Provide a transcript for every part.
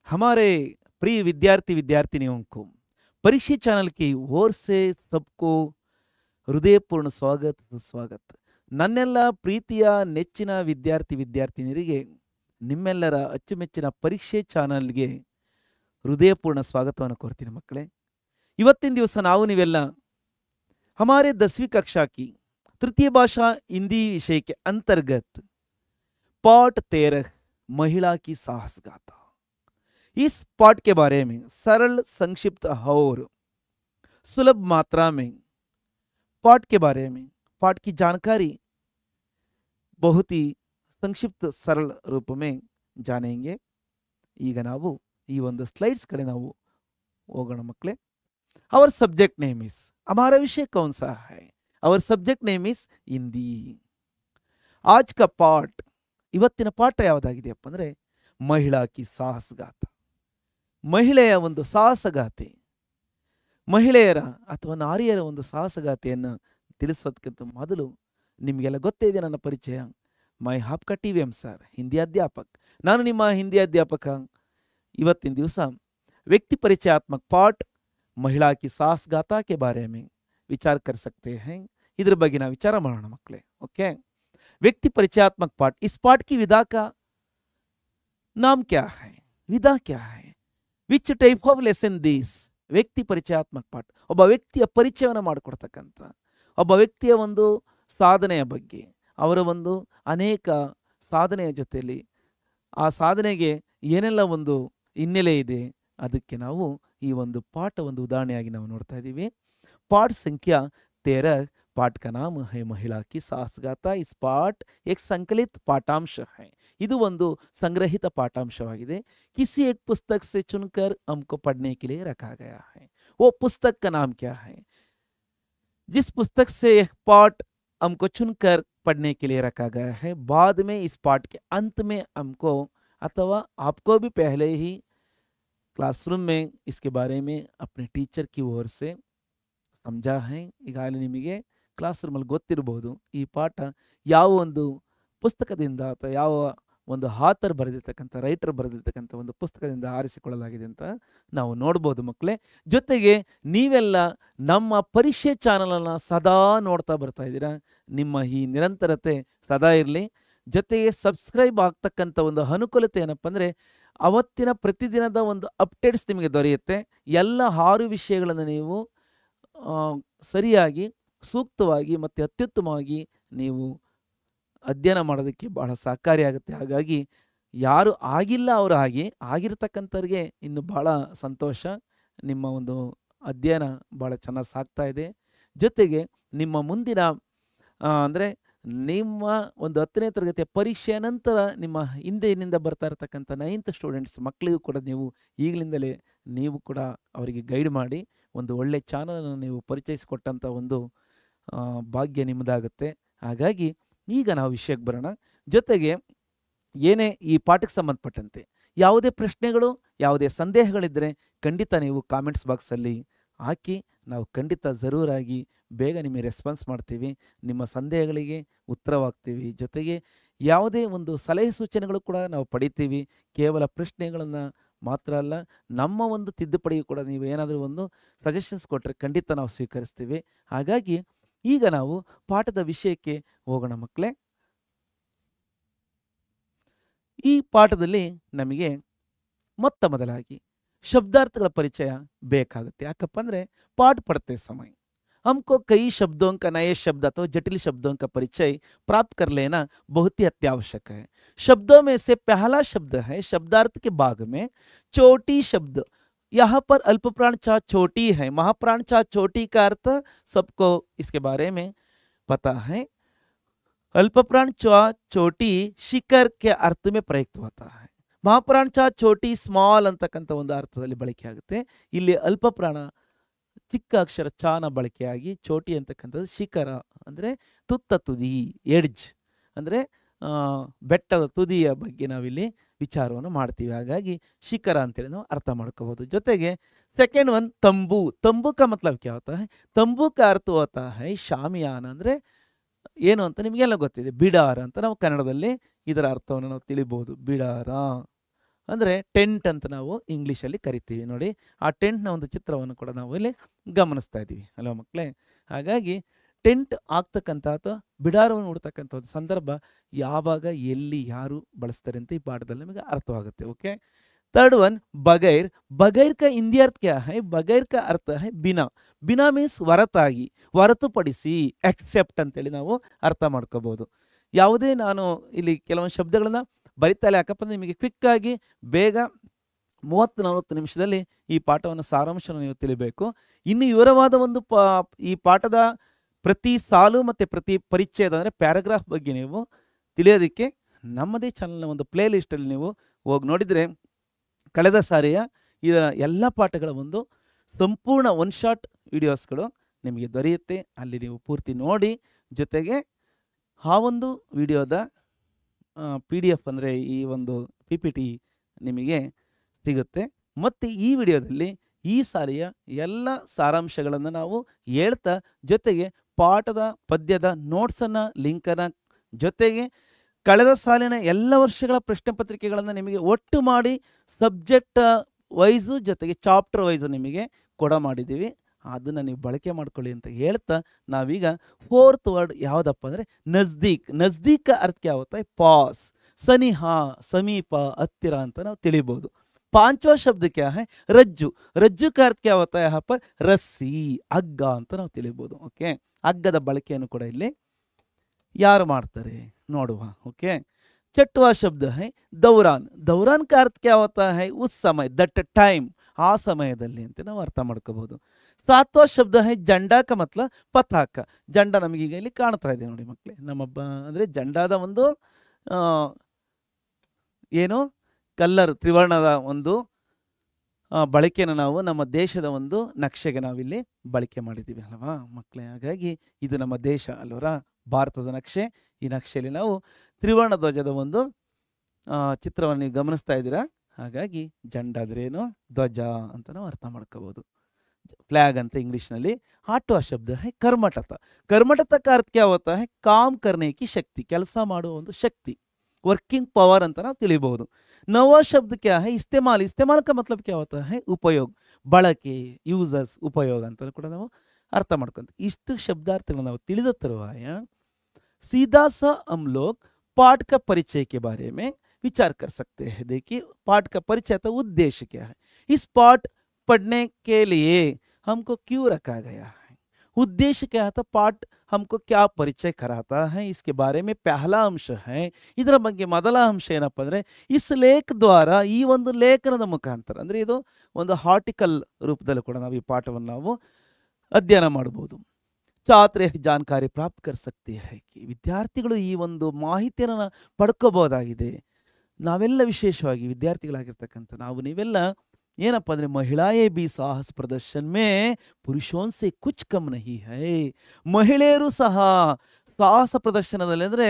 हमारे प्रिय विद्यार्थी विद्यार्थिनियों को परीक्षा चैनल की ओर से सबको ಹೃದಯಪೂರ್ಣ ಸ್ವಾಗತ ಸುಸ್ವಾಗತ. ನನ್ನೆಲ್ಲ ಪ್ರೀತಿಯ ನೆಚ್ಚಿನ ವಿದ್ಯಾರ್ಥಿ ವಿದ್ಯಾರ್ಥಿನಿಯರಿಗೆ ನಿಮ್ಮೆಲ್ಲರ ಅಚ್ಚುಮೆಚ್ಚಿನ ಪರೀಕ್ಷೆ ಚಾನಲ್ಗೆ ಹೃದಯಪೂರ್ಣ ಸ್ವಾಗತವನ್ನು ಕೋರ್ತೀನಿ ಮಕ್ಕಳೇ. ಇವತ್ತಿನ ದಿವಸ ನಾವು ನೀವೆಲ್ಲ हमारे 10वीं कक्षा की तृतीय भाषा हिंदी विषय के अंतर्गत पाठ 13 महिला की साहस गाथा, इस पाठ के बारे में सरल संक्षिप्त और सुलभ मात्रा में पाठ के बारे में पाठ की जानकारी बहुत ही संक्षिप्त सरल रूप में जानेंगे. ಈಗ ನಾವು ಈ ಒಂದು ಸ್ಲೈಡ್ಸ್ ಕಡೆ ನಾವು ಹೋಗೋಣ ಮಕ್ಕಳೇ. ಅವರ್ ಸಬ್ಜೆಕ್ಟ್ ನೇಮ್ ಇಸ್, हमारा विषय कौन सा है? Our subject name is Hindi. आज का पाठ, ಇವತ್ತಿನ ಪಾಠ ಯಾವುದಾಗಿದೆಯಪ್ಪ ಅಂದರೆ ಮಹಿಳಾ ಕಿ ಸಾಹಸಗಾಥ, ಮಹಿಳೆಯ ಒಂದು ಸಾಹಸಗಾಥೆ, ಮಹಿಳೆಯರ ಅಥವಾ ನಾರಿಯರ ಒಂದು ಸಾಹಸಗಾಥೆಯನ್ನು ತಿಳಿಸೋದಕ್ಕಿಂತ ಮೊದಲು ನಿಮಗೆಲ್ಲ ಗೊತ್ತೇ ಇದೆ ನನ್ನ ಪರಿಚಯ. ಮೈ ಹಾಪ್ಕಾ TVM ಸರ್, ಹಿಂದಿ ಅಧ್ಯಾಪಕ. ನಾನು ನಿಮ್ಮ ಹಿಂದಿ ಅಧ್ಯಾಪಕ. ಇವತ್ತಿನ ದಿವಸ ವ್ಯಕ್ತಿ ಪರಿಚಯಾತ್ಮಕ ಪಾಠ महिला की साहस गाथा के बारे में विचार कर सकते हैं. इधर ಬಗ್ಗೆ ನಾವು ವಿಚಾರ ಮಾಡೋಣ ಮಕ್ಕಳೇ. ओके, व्यक्ति परिचयात्मक पाठ. इस पाठ की विधा का नाम क्या है? विधा क्या है? Which type of lesson this? ವ್ಯಕ್ತಿ ಪರಿಚಯಾತ್ಮಕ ಪಾಠ ಒಬ್ಬ ವ್ಯಕ್ತಿಯ ಪರಿಚಯವನ್ನು ಮಾಡಿಕೊಡ್ತಕ್ಕಂಥ, ಒಬ್ಬ ವ್ಯಕ್ತಿಯ ಒಂದು ಸಾಧನೆಯ ಬಗ್ಗೆ, ಅವರ ಒಂದು ಅನೇಕ ಸಾಧನೆಯ ಜೊತೆಯಲ್ಲಿ ಆ ಸಾಧನೆಗೆ ಏನೆಲ್ಲ ಒಂದು ಹಿನ್ನೆಲೆ ಇದೆ ಅದಕ್ಕೆ ನಾವು ಈ ಒಂದು ಪಾಠ ಒಂದು ಉದಾಹರಣೆಯಾಗಿ ನಾವು ನೋಡ್ತಾ ಇದ್ದೀವಿ. पाठ संख्या 13, पाठ का नाम है महिला की साहस गाथा. इस पाठ एक संकलित पाठांश है. ಇದು ಒಂದು ಸಂಗ್ರಹಿತ ಪಾಠಾಂಶವಾಗಿದೆ. किसी एक पुस्तक से चुनकर हमको पढ़ने के लिए रखा गया है. वो पुस्तक का नाम क्या है? जिस पुस्तक से यह पाठ हमको चुनकर पढ़ने के लिए रखा गया है, बाद में इस पाठ के अंत में हमको अथवा आपको भी पहले ही क्लासरूम में इसके बारे में अपने टीचर की ओर से समझा है. ಈಗಾಗಲೇ ನಿಮಗೆ ಕ್ಲಾಸ್ ರೂಮಲ್ಲಿ ಗೊತ್ತಿರಬಹುದು ಈ ಪಾಠ ಯಾವ ಒಂದು ಪುಸ್ತಕದಿಂದ ಅಥವಾ ಯಾವ ಒಂದು ಆಥರ್ ಬರೆದಿರ್ತಕ್ಕಂಥ, ರೈಟರ್ ಬರೆದಿರ್ತಕ್ಕಂಥ ಒಂದು ಪುಸ್ತಕದಿಂದ ಆರಿಸಿಕೊಳ್ಳಲಾಗಿದೆ ಅಂತ ನಾವು ನೋಡ್ಬೋದು ಮಕ್ಕಳೇ. ಜೊತೆಗೆ ನೀವೆಲ್ಲ ನಮ್ಮ ಪರೀಕ್ಷೆ ಚಾನಲನ್ನು ಸದಾ ನೋಡ್ತಾ ಬರ್ತಾ ಇದ್ದೀರಾ. ನಿಮ್ಮ ಈ ನಿರಂತರತೆ ಸದಾ ಇರಲಿ. ಜೊತೆಗೆ ಸಬ್ಸ್ಕ್ರೈಬ್ ಆಗ್ತಕ್ಕಂಥ ಒಂದು ಅನುಕೂಲತೆ ಏನಪ್ಪ ಅಂದರೆ ಅವತ್ತಿನ ಪ್ರತಿದಿನದ ಒಂದು ಅಪ್ಡೇಟ್ಸ್ ನಿಮಗೆ ದೊರೆಯುತ್ತೆ. ಎಲ್ಲ 6 ವಿಷಯಗಳನ್ನು ನೀವು ಸರಿಯಾಗಿ, ಸೂಕ್ತವಾಗಿ ಮತ್ತು ಅತ್ಯುತ್ತಮವಾಗಿ ನೀವು ಅಧ್ಯಯನ ಮಾಡೋದಕ್ಕೆ ಬಹಳ ಸಹಕಾರಿಯಾಗುತ್ತೆ. ಹಾಗಾಗಿ ಯಾರು ಆಗಿಲ್ಲ ಅವರು ಆಗಿರ್ತಕ್ಕಂಥವ್ರಿಗೆ ಇನ್ನು ಭಾಳ ಸಂತೋಷ. ನಿಮ್ಮ ಒಂದು ಅಧ್ಯಯನ ಭಾಳ ಚೆನ್ನಾಗಿ ಸಾಗ್ತಾ ಇದೆ. ಜೊತೆಗೆ ನಿಮ್ಮ ಮುಂದಿನ ಅಂದರೆ ನಿಮ್ಮ ಒಂದು 10ನೇ ತರಗತಿಯ ಪರೀಕ್ಷೆಯ ನಂತರ ನಿಮ್ಮ ಹಿಂದಿನಿಂದ ಬರ್ತಾ ಇರತಕ್ಕಂಥ 9th ಸ್ಟೂಡೆಂಟ್ಸ್ ಮಕ್ಕಳಿಗೂ ಕೂಡ ನೀವು ಈಗಲಿಂದಲೇ ನೀವು ಕೂಡ ಅವರಿಗೆ ಗೈಡ್ ಮಾಡಿ ಒಂದು ಒಳ್ಳೆಯ ಚಾನಲನ್ನು ನೀವು ಪರಿಚಯಿಸಿಕೊಟ್ಟಂಥ ಒಂದು ಭಾಗ್ಯ ನಿಮ್ಮದಾಗುತ್ತೆ. ಹಾಗಾಗಿ ಈಗ ನಾವು ವಿಷಯಕ್ಕೆ ಬರೋಣ. ಜೊತೆಗೆ ಏನೇ ಈ ಪಾಠಕ್ಕೆ ಸಂಬಂಧಪಟ್ಟಂತೆ ಯಾವುದೇ ಪ್ರಶ್ನೆಗಳು, ಯಾವುದೇ ಸಂದೇಹಗಳಿದ್ದರೆ ಖಂಡಿತ ನೀವು ಕಾಮೆಂಟ್ಸ್ ಬಾಕ್ಸಲ್ಲಿ ಹಾಕಿ, ನಾವು ಖಂಡಿತ ಜರೂರಾಗಿ ಬೇಗ ನಿಮಗೆ ರೆಸ್ಪಾನ್ಸ್ ಮಾಡ್ತೀವಿ. ನಿಮ್ಮ ಸಂದೇಹಗಳಿಗೆ ಉತ್ತರವಾಗ್ತೀವಿ. ಜೊತೆಗೆ ಯಾವುದೇ ಒಂದು ಸಲಹೆ ಸೂಚನೆಗಳು ಕೂಡ ನಾವು ಪಡಿತೀವಿ. ಕೇವಲ ಪ್ರಶ್ನೆಗಳನ್ನು ಮಾತ್ರ ಅಲ್ಲ, ನಮ್ಮ ಒಂದು ತಿದ್ದುಪಡಿಗೂ ಕೂಡ ನೀವು ಏನಾದರೂ ಒಂದು ಸಜೆಷನ್ಸ್ ಕೊಟ್ಟರೆ ಖಂಡಿತ ನಾವು ಸ್ವೀಕರಿಸ್ತೀವಿ. ಹಾಗಾಗಿ ಈಗ ನಾವು ಪಾಠದ ವಿಷಯಕ್ಕೆ ಹೋಗೋಣ ಮಕ್ಕಳೇ. ಈ ಪಾಠದಲ್ಲಿ ನಮಗೆ ಮೊತ್ತ ಮೊದಲಾಗಿ ಶಬ್ದಾರ್ಥಗಳ ಪರಿಚಯ ಬೇಕಾಗುತ್ತೆ. ಯಾಕಪ್ಪ ಅಂದರೆ पाठ पढ़ते समय हमको कई शब्दों का, नए शब्द अथवा जटिल शब्दों का परिचय प्राप्त कर लेना बहुत ही अत्यावश्यक है. शब्दों में से पहला शब्द है शब्दार्थ के भाग में चोटी शब्द. यहाँ पर अल्पप्राण चा चोटी है. महाप्राण चा चोटी का अर्थ सबको इसके बारे में पता है. अल्पप्राण चा चोटी शिखर के अर्थ में प्रयुक्त होता है. ಮಹಾಪ್ರಾಣ ಚ ಚೋಟಿ ಸ್ಮಾಲ್ ಅಂತಕ್ಕಂಥ ಒಂದು ಅರ್ಥದಲ್ಲಿ ಬಳಕೆ ಆಗುತ್ತೆ. ಇಲ್ಲಿ ಅಲ್ಪಪ್ರಾಣ ಚಿಕ್ಕ ಅಕ್ಷರ ಚಾನ ಬಳಕೆಯಾಗಿ ಚೋಟಿ ಅಂತಕ್ಕಂಥದ್ದು ಶಿಖರ ಅಂದರೆ ತುತ್ತ ತುದಿ, ಎಡ್ಜ್ ಅಂದರೆ ಬೆಟ್ಟದ ತುದಿಯ ಬಗ್ಗೆ ನಾವಿಲ್ಲಿ ವಿಚಾರವನ್ನು ಮಾಡ್ತೀವಿ. ಹಾಗಾಗಿ ಶಿಖರ ಅಂತೇಳಿ ನಾವು ಅರ್ಥ ಮಾಡ್ಕೋಬಹುದು. ಜೊತೆಗೆ ಸೆಕೆಂಡ್ ಒನ್ ತಂಬು. ತಂಬು का मतलब क्या होता है? ತಂಬು का अर्थ होता है ಶಾಮಿಯಾನ. ಅಂದರೆ ಏನು ಅಂತ ನಿಮಗೆಲ್ಲ ಗೊತ್ತಿದೆ, ಬಿಡಾರ ಅಂತ ನಾವು ಕನ್ನಡದಲ್ಲಿ ಇದರ ಅರ್ಥವನ್ನು ನಾವು ತಿಳಿಬಹುದು. ಬಿಡಾರ ಅಂದರೆ ಟೆಂಟ್ ಅಂತ ನಾವು ಇಂಗ್ಲೀಷಲ್ಲಿ ಕರಿತೀವಿ. ನೋಡಿ, ಆ ಟೆಂಟ್ನ ಒಂದು ಚಿತ್ರವನ್ನು ಕೂಡ ನಾವು ಇಲ್ಲಿ ಗಮನಿಸ್ತಾ ಇದ್ದೀವಿ ಅಲ್ವಾ ಮಕ್ಕಳೇ. ಹಾಗಾಗಿ ಟೆಂಟ್ ಆಗ್ತಕ್ಕಂಥ ಅಥವಾ ಬಿಡಾರವನ್ನು ಉಡ್ತಕ್ಕಂಥ ಒಂದು ಸಂದರ್ಭ ಯಾವಾಗ, ಎಲ್ಲಿ, ಯಾರು ಬಳಸ್ತಾರೆ ಅಂತ ಈ ಪಾಠದಲ್ಲಿ ನಮಗೆ ಅರ್ಥವಾಗುತ್ತೆ. ಓಕೆ. थर्ड वन बगैर। बगैर का हिंदी अर्थ क्या है? बगैर का अर्थ है बिना। बिना मीन्स ಹೊರತಾಗಿ, ಹೊರತುಪಡಿಸಿ, ಎಕ್ಸೆಪ್ಟ್ ಅಂತೇಳಿ ನಾವು ಅರ್ಥ ಮಾಡ್ಕೋಬಹುದು. ಯಾವುದೇ ನಾನು ಇಲ್ಲಿ ಕೆಲವೊಂದು ಶಬ್ದಗಳನ್ನ ಬರಿತಾ ಇಲ್ಲ, ಯಾಕಪ್ಪ ನಿಮಗೆ ಕ್ವಿಕ್ ಆಗಿ ಬೇಗ 30-40 ನಿಮಿಷದಲ್ಲಿ ಈ ಪಾಠವನ್ನು ಸಾರಾಂಶವನ್ನು ನೀವು ತಿಳಿಬೇಕು. ಇನ್ನು ವಿವರವಾದ ಒಂದು ಈ ಪಾಠದ ಪ್ರತಿ ಸಾಲು ಮತ್ತು ಪ್ರತಿ ಪರಿಚ್ಛೇದ ಅಂದರೆ ಪ್ಯಾರಾಗ್ರಾಫ್ ಬಗ್ಗೆ ನೀವು ತಿಳಿಯೋದಕ್ಕೆ ನಮ್ಮದೇ ಚಾನಲ್ನ ಒಂದು ಪ್ಲೇ ಲಿಸ್ಟಲ್ಲಿ ನೀವು ಹೋಗಿ ನೋಡಿದರೆ ಕಳೆದ ಸಾರಿಯ ಇದರ ಎಲ್ಲ ಪಾಠಗಳ ಒಂದು ಸಂಪೂರ್ಣ ಒನ್ ಶಾಟ್ ವಿಡಿಯೋಸ್ಗಳು ನಿಮಗೆ ದೊರೆಯುತ್ತೆ. ಅಲ್ಲಿ ನೀವು ಪೂರ್ತಿ ನೋಡಿ, ಜೊತೆಗೆ ಆ ಒಂದು ವಿಡಿಯೋದ PDF ಅಂದರೆ ಈ ಒಂದು PPT ನಿಮಗೆ ಸಿಗುತ್ತೆ. ಮತ್ತು ಈ ವಿಡಿಯೋದಲ್ಲಿ ಈ ಸಾರಿಯ ಎಲ್ಲ ಸಾರಾಂಶಗಳನ್ನು ನಾವು ಹೇಳ್ತಾ, ಜೊತೆಗೆ ಪಾಠದ ಪದ್ಯದ ನೋಟ್ಸನ್ನು ಲಿಂಕನ್ನು, ಜೊತೆಗೆ ಕಳೆದ ಸಾಲಿನ ಎಲ್ಲ ವರ್ಷಗಳ ಪ್ರಶ್ನೆ ಪತ್ರಿಕೆಗಳನ್ನು ನಿಮಗೆ ಒಟ್ಟು ಮಾಡಿ ಸಬ್ಜೆಕ್ಟ್ ವೈಸು ಜೊತೆಗೆ ಚಾಪ್ಟರ್ ವೈಸು ನಿಮಗೆ ಮಾಡಿದ್ದೀವಿ. ಅದನ್ನು ನೀವು ಬಳಕೆ ಮಾಡ್ಕೊಳ್ಳಿ ಅಂತ ಹೇಳ್ತಾ ನಾವೀಗ 4th ವರ್ಡ್ ಯಾವುದಪ್ಪ ಅಂದರೆ ನಜ್ದೀಕ್. ನಜ್ದೀಕ್ ಅರ್ಥ ಯಾವತ್ತ? ಪಾಸ್, ಸನಿಹ, ಸಮೀಪ, ಹತ್ತಿರ ಅಂತ ನಾವು ತಿಳಿಬೋದು. 5वां शब्द क्या है? रज्जु। रज्जु का अर्थ क्या होता है यहाँ पर? रस्सी, हग्ग ಅಂತ ನಾವು ತಿಳಿಬಹುದು. ಓಕೆ, ಹಗ್ಗದ ಬಳಕೆಯನ್ನು ಕೂಡ ಇಲ್ಲಿ ಯಾರು ಮಾಡ್ತಾರೆ ನೋಡುವ. ಓಕೆ. 6वां शब्द है दौरान। दौरान का अर्थ क्या होता है? उस समय, दट टाइम, ಆ ಸಮಯದಲ್ಲಿ ಅಂತ ನಾವು ಅರ್ಥ ಮಾಡ್ಕೋಬಹುದು. 7वां शब्द है ಜಂಡಾ का मतलब ಪತಾಕ. ಜಂಡ ನಮಗೀಗ ಇಲ್ಲಿ ಕಾಣ್ತಾ ಇದೆ ನೋಡಿ ಮಕ್ಕಳೇ. ನಮ್ಮ ಅಂದರೆ ಜಂಡಾದ ಒಂದು ಏನು ಕಲ್ಲರ್ ತ್ರಿವರ್ಣದ ಒಂದು ಬಳಕೆಯನ್ನು ನಾವು ನಮ್ಮ ದೇಶದ ಒಂದು ನಕ್ಷೆಗೆ ನಾವಿಲ್ಲಿ ಬಳಕೆ ಮಾಡಿದ್ದೀವಿ ಅಲ್ವಾ ಮಕ್ಕಳೇ. ಹಾಗಾಗಿ ಇದು ನಮ್ಮ ದೇಶ ಅಲ್ವರ, ಭಾರತದ ನಕ್ಷೆ. ಈ ನಕ್ಷೆಯಲ್ಲಿ ನಾವು ತ್ರಿವರ್ಣ ಧ್ವಜದ ಒಂದು ಚಿತ್ರವನ್ನು ನೀವು ಗಮನಿಸ್ತಾ ಇದ್ದೀರಾ. ಹಾಗಾಗಿ ಜಂಡ ಅಂದ್ರೆ ಏನು? ಧ್ವಜ ಅಂತ ನಾವು ಅರ್ಥ ಮಾಡ್ಕೋಬಹುದು, ಫ್ಲ್ಯಾಗ್ ಅಂತ ಇಂಗ್ಲಿಷ್ನಲ್ಲಿ. 8वां शब्द है कर्मठता। कर्मठता का अर्थ क्या होता है? काम करने की शक्ति, ಕೆಲಸ ಮಾಡುವ ಒಂದು ಶಕ್ತಿ, ವರ್ಕಿಂಗ್ ಪವರ್ ಅಂತ ನಾವು ತಿಳಿಬಹುದು. 9वां शब्द क्या है? इस्तेमाल। इस्तेमाल का मतलब क्या होता है? ಉಪಯೋಗ, ಬಳಕೆ, ಯೂಸಸ್, ಉಪಯೋಗ ಅಂತ ಕೂಡ ನಾವು ಅರ್ಥ ಮಾಡ್ಕೊಂತ ಇಷ್ಟು ಶಬ್ದಾರ್ಥಗಳನ್ನು ನಾವು ತಿಳಿದ ತರುವಾಯ सीधा सा हम लोग पाठ का परिचय के बारे में विचार कर सकते हैं. देखिए, पाठ का परिचय तो उद्देश्य क्या है? इस पाठ पढ़ने के लिए हमको क्यों रखा गया है? उद्देश्य क्या है? तो पाठ हमको क्या परिचय कराता है, इसके बारे में पहला अंश है. ಇದರ ಬಗ್ಗೆ ಮೊದಲ ಅಂಶ ಏನಪ್ಪ ಅಂದರೆ ಇಸ್ ಲೇಖ ದ್ವಾರ, ಈ ಒಂದು ಲೇಖನದ ಮುಖಾಂತರ, ಅಂದರೆ ಇದು ಒಂದು ಆರ್ಟಿಕಲ್ ರೂಪದಲ್ಲಿ ಕೂಡ ನಾವು ಈ ಪಾಠವನ್ನು ನಾವು ಅಧ್ಯಯನ ಮಾಡಬಹುದು. ಛಾತ್ರ ಜಾನಕಾರಿ ಪ್ರಾಪ್ತ ಕರ್ ಸಕ್ತಿ ಹೈ, ವಿದ್ಯಾರ್ಥಿಗಳು ಈ ಒಂದು ಮಾಹಿತಿಯನ್ನು ಪಡ್ಕೋಬಹುದಾಗಿದೆ. ನಾವೆಲ್ಲ ವಿಶೇಷವಾಗಿ ವಿದ್ಯಾರ್ಥಿಗಳಾಗಿರ್ತಕ್ಕಂಥ ನಾವು ನೀವೆಲ್ಲ ಏನಪ್ಪ ಅಂದರೆ ಮಹಿಳಾಯೇ ಬಿ ಸಾಹಸ ಪ್ರದರ್ಶನ ಮೇ ಪುರುಷೋನ್ ಸೆ ಕುಚ್ ಕಮ್ ನಹಿ ಹೈ. ಮಹಿಳೆಯರು ಸಹ ಸಾಹಸ ಪ್ರದರ್ಶನದಲ್ಲಿ, ಅಂದರೆ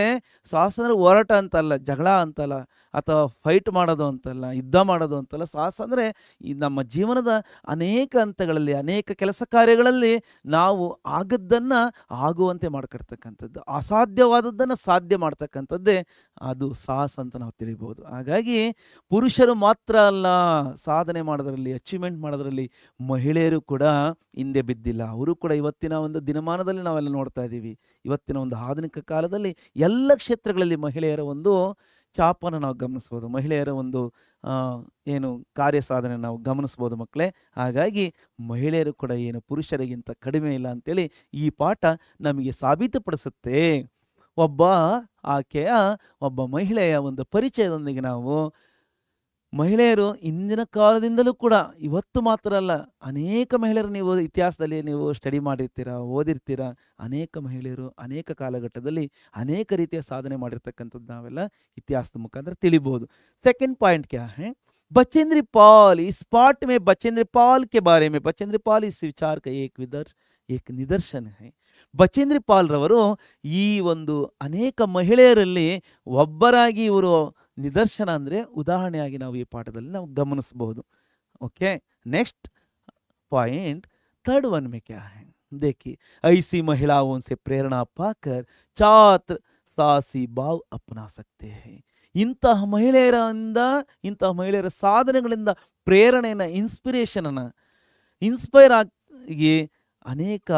ಸಾಹಸ ಅಂದರೆ ಹೋರಾಟ ಅಂತಲ್ಲ, ಜಗಳ ಅಂತಲ್ಲ, ಅಥವಾ ಫೈಟ್ ಮಾಡೋದು ಅಂತಲ್ಲ, ಯುದ್ಧ ಮಾಡೋದು ಅಂತಲ್ಲ. ಸಾಹಸ ಅಂದರೆ ಈ ನಮ್ಮ ಜೀವನದ ಅನೇಕ ಹಂತಗಳಲ್ಲಿ, ಅನೇಕ ಕೆಲಸ ಕಾರ್ಯಗಳಲ್ಲಿ ನಾವು ಆಗದ್ದನ್ನು ಆಗುವಂತೆ ಮಾಡ್ಕೊಡ್ತಕ್ಕಂಥದ್ದು, ಅಸಾಧ್ಯವಾದದ್ದನ್ನು ಸಾಧ್ಯ ಮಾಡ್ತಕ್ಕಂಥದ್ದೇ ಅದು ಸಾಹಸ ಅಂತ ನಾವು ತಿಳಿಬೋದು. ಹಾಗಾಗಿ ಪುರುಷರು ಮಾತ್ರ ಅಲ್ಲ ಸಾಧನೆ ಮಾಡೋದರಲ್ಲಿ, ಅಚೀವ್ಮೆಂಟ್ ಮಾಡೋದರಲ್ಲಿ, ಮಹಿಳೆಯರು ಕೂಡ ಹಿಂದೆ ಬಿದ್ದಿಲ್ಲ. ಅವರು ಕೂಡ ಇವತ್ತಿನ ಒಂದು ದಿನಮಾನದಲ್ಲಿ ನಾವೆಲ್ಲ ನೋಡ್ತಾ ಇದ್ದೀವಿ. ಇವತ್ತಿನ ಒಂದು ಆಧುನಿಕ ಕಾಲದಲ್ಲಿ ಎಲ್ಲ ಕ್ಷೇತ್ರಗಳಲ್ಲಿ ಮಹಿಳೆಯರ ಒಂದು ಛಾಪನ್ನು ನಾವು ಗಮನಿಸ್ಬೋದು, ಮಹಿಳೆಯರ ಒಂದು ಏನು ಕಾರ್ಯ ಸಾಧನೆ ನಾವು ಗಮನಿಸ್ಬೋದು ಮಕ್ಕಳೇ. ಹಾಗಾಗಿ ಮಹಿಳೆಯರು ಕೂಡ ಏನು ಪುರುಷರಿಗಿಂತ ಕಡಿಮೆ ಇಲ್ಲ ಅಂತೇಳಿ ಈ ಪಾಠ ನಮಗೆ ಸಾಬೀತುಪಡಿಸುತ್ತೆ. ಒಬ್ಬ ಮಹಿಳೆಯ ಒಂದು ಪರಿಚಯದೊಂದಿಗೆ ನಾವು ಮಹಿಳೆಯರು ಇಂದಿನ ಕಾಲದಿಂದಲೂ ಕೂಡ, ಇವತ್ತು ಮಾತ್ರ ಅಲ್ಲ, ಅನೇಕ ಮಹಿಳೆಯರು ನೀವು ಇತಿಹಾಸದಲ್ಲಿ ನೀವು ಸ್ಟಡಿ ಮಾಡಿರ್ತೀರ, ಓದಿರ್ತೀರ. ಅನೇಕ ಮಹಿಳೆಯರು ಅನೇಕ ಕಾಲಘಟ್ಟದಲ್ಲಿ ಅನೇಕ ರೀತಿಯ ಸಾಧನೆ ಮಾಡಿರ್ತಕ್ಕಂಥದ್ದು ನಾವೆಲ್ಲ ಇತಿಹಾಸದ ಮುಖಾಂತರ ತಿಳಿಬಹುದು. ಸೆಕೆಂಡ್ ಪಾಯಿಂಟ್ ಕ್ಯಾ ಹೈ? बचेंद्र पाल। इस पाठ में बचेंद्र पाल के बारे में, बचेंद्र पाल इस विचार का एक निदर्शन है. ಬಚೇಂದ್ರ ಪಾಲ್ ರವರು ಈ ಒಂದು ಅನೇಕ ಮಹಿಳೆಯರಲ್ಲಿ ಒಬ್ಬರಾಗಿ ಇವರು ನಿದರ್ಶನ, ಅಂದರೆ ಉದಾಹರಣೆಯಾಗಿ ನಾವು ಈ ಪಾಠದಲ್ಲಿ ನಾವು ಗಮನಿಸಬಹುದು. Okay, next point third one में क्या है? देखिए, ऐसी महिलाओं से प्रेरणा पाकर छात्र साहसी भाव अपना सकते हैं. ಇಂತಹ ಮಹಿಳೆಯರಿಂದ, ಇಂತಹ ಮಹಿಳೆಯರ ಸಾಧನೆಗಳಿಂದ ಪ್ರೇರಣೆಯನ್ನು, ಇನ್ಸ್ಪೈರ್ ಆಗಿ ಅನೇಕ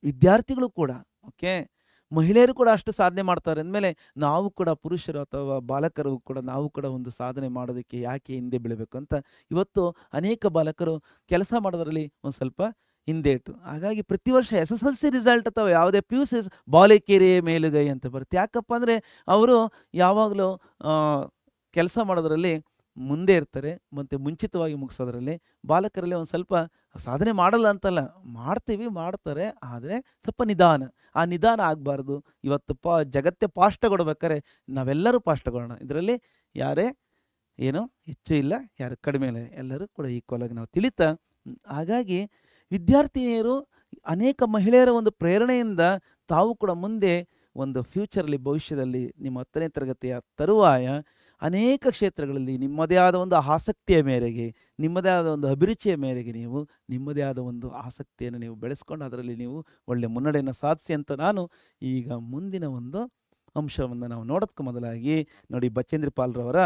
ವಿದ್ಯಾರ್ಥಿಗಳು ಕೂಡ, ಓಕೆ, ಮಹಿಳೆಯರು ಕೂಡ ಅಷ್ಟು ಸಾಧನೆ ಮಾಡ್ತಾರೆ ಅಂದಮೇಲೆ ನಾವು ಕೂಡ ಪುರುಷರು ಅಥವಾ ಬಾಲಕರು ಕೂಡ ನಾವು ಕೂಡ ಒಂದು ಸಾಧನೆ ಮಾಡೋದಕ್ಕೆ ಯಾಕೆ ಹಿಂದೆ ಬೀಳಬೇಕು ಅಂತ ಇವತ್ತು ಅನೇಕ ಬಾಲಕರು ಕೆಲಸ ಮಾಡೋದ್ರಲ್ಲಿ ಒಂದು ಸ್ವಲ್ಪ ಹಿಂದೇಟು. ಹಾಗಾಗಿ ಪ್ರತಿ ವರ್ಷ SSLC ರಿಸಲ್ಟ್ ಅಥವಾ ಯಾವುದೇ PUC ಬಾಲಿಕೆರೆ ಮೇಲುಗೈ ಅಂತ ಬರುತ್ತೆ. ಯಾಕಪ್ಪ ಅಂದರೆ ಅವರು ಯಾವಾಗಲೂ ಕೆಲಸ ಮಾಡೋದ್ರಲ್ಲಿ ಮುಂದೆ ಇರ್ತಾರೆ ಮತ್ತು ಮುಂಚಿತವಾಗಿ ಮುಗಿಸೋದ್ರಲ್ಲಿ. ಬಾಲಕರಲ್ಲಿ ಒಂದು ಸ್ವಲ್ಪ ಸಾಧನೆ ಮಾಡಲ್ಲ ಅಂತಲ್ಲ, ಮಾಡ್ತಾರೆ, ಆದರೆ ಸ್ವಲ್ಪ ನಿಧಾನ. ಆ ನಿಧಾನ ಆಗಬಾರ್ದು. ಇವತ್ತು ಜಗತ್ತೇ ಫಾಸ್ಟ್ ಕೊಡ್ಬೇಕಾದ್ರೆ ನಾವೆಲ್ಲರೂ ಫಾಸ್ಟ್ ಕೊಡೋಣ. ಇದರಲ್ಲಿ ಯಾರೇ ಏನೋ ಹೆಚ್ಚು ಇಲ್ಲ, ಯಾರು ಕಡಿಮೆ ಇಲ್ಲ, ಎಲ್ಲರೂ ಕೂಡ ಈಕ್ವಲ್ ಆಗಿ ನಾವು ತಿಳಿತಾ. ಹಾಗಾಗಿ ವಿದ್ಯಾರ್ಥಿನಿಯರು ಅನೇಕ ಮಹಿಳೆಯರ ಒಂದು ಪ್ರೇರಣೆಯಿಂದ ತಾವು ಕೂಡ ಮುಂದೆ ಒಂದು ಫ್ಯೂಚರಲ್ಲಿ, ಭವಿಷ್ಯದಲ್ಲಿ ನಿಮ್ಮ 10ನೇ ತರಗತಿಯ ತರುವಾಯ ಅನೇಕ ಕ್ಷೇತ್ರಗಳಲ್ಲಿ ನಿಮ್ಮದೇ ಆದ ಒಂದು ಆಸಕ್ತಿಯ ಮೇರೆಗೆ, ನಿಮ್ಮದೇ ಆದ ಒಂದು ಅಭಿರುಚಿಯ ಮೇರೆಗೆ ನೀವು ನಿಮ್ಮದೇ ಆದ ಒಂದು ಆಸಕ್ತಿಯನ್ನು ನೀವು ಬೆಳೆಸ್ಕೊಂಡು ಅದರಲ್ಲಿ ನೀವು ಒಳ್ಳೆಯ ಮುನ್ನಡೆಯನ್ನು ಸಾಧಿಸಿ ಅಂತ ನಾನು ಈಗ ಮುಂದಿನ ಒಂದು ಅಂಶವನ್ನು ನಾವು ನೋಡೋದಕ್ಕೆ ಮೊದಲಾಗಿ ನೋಡಿ, ಬಚೇಂದ್ರಿ ಪಾಲ್ರವರ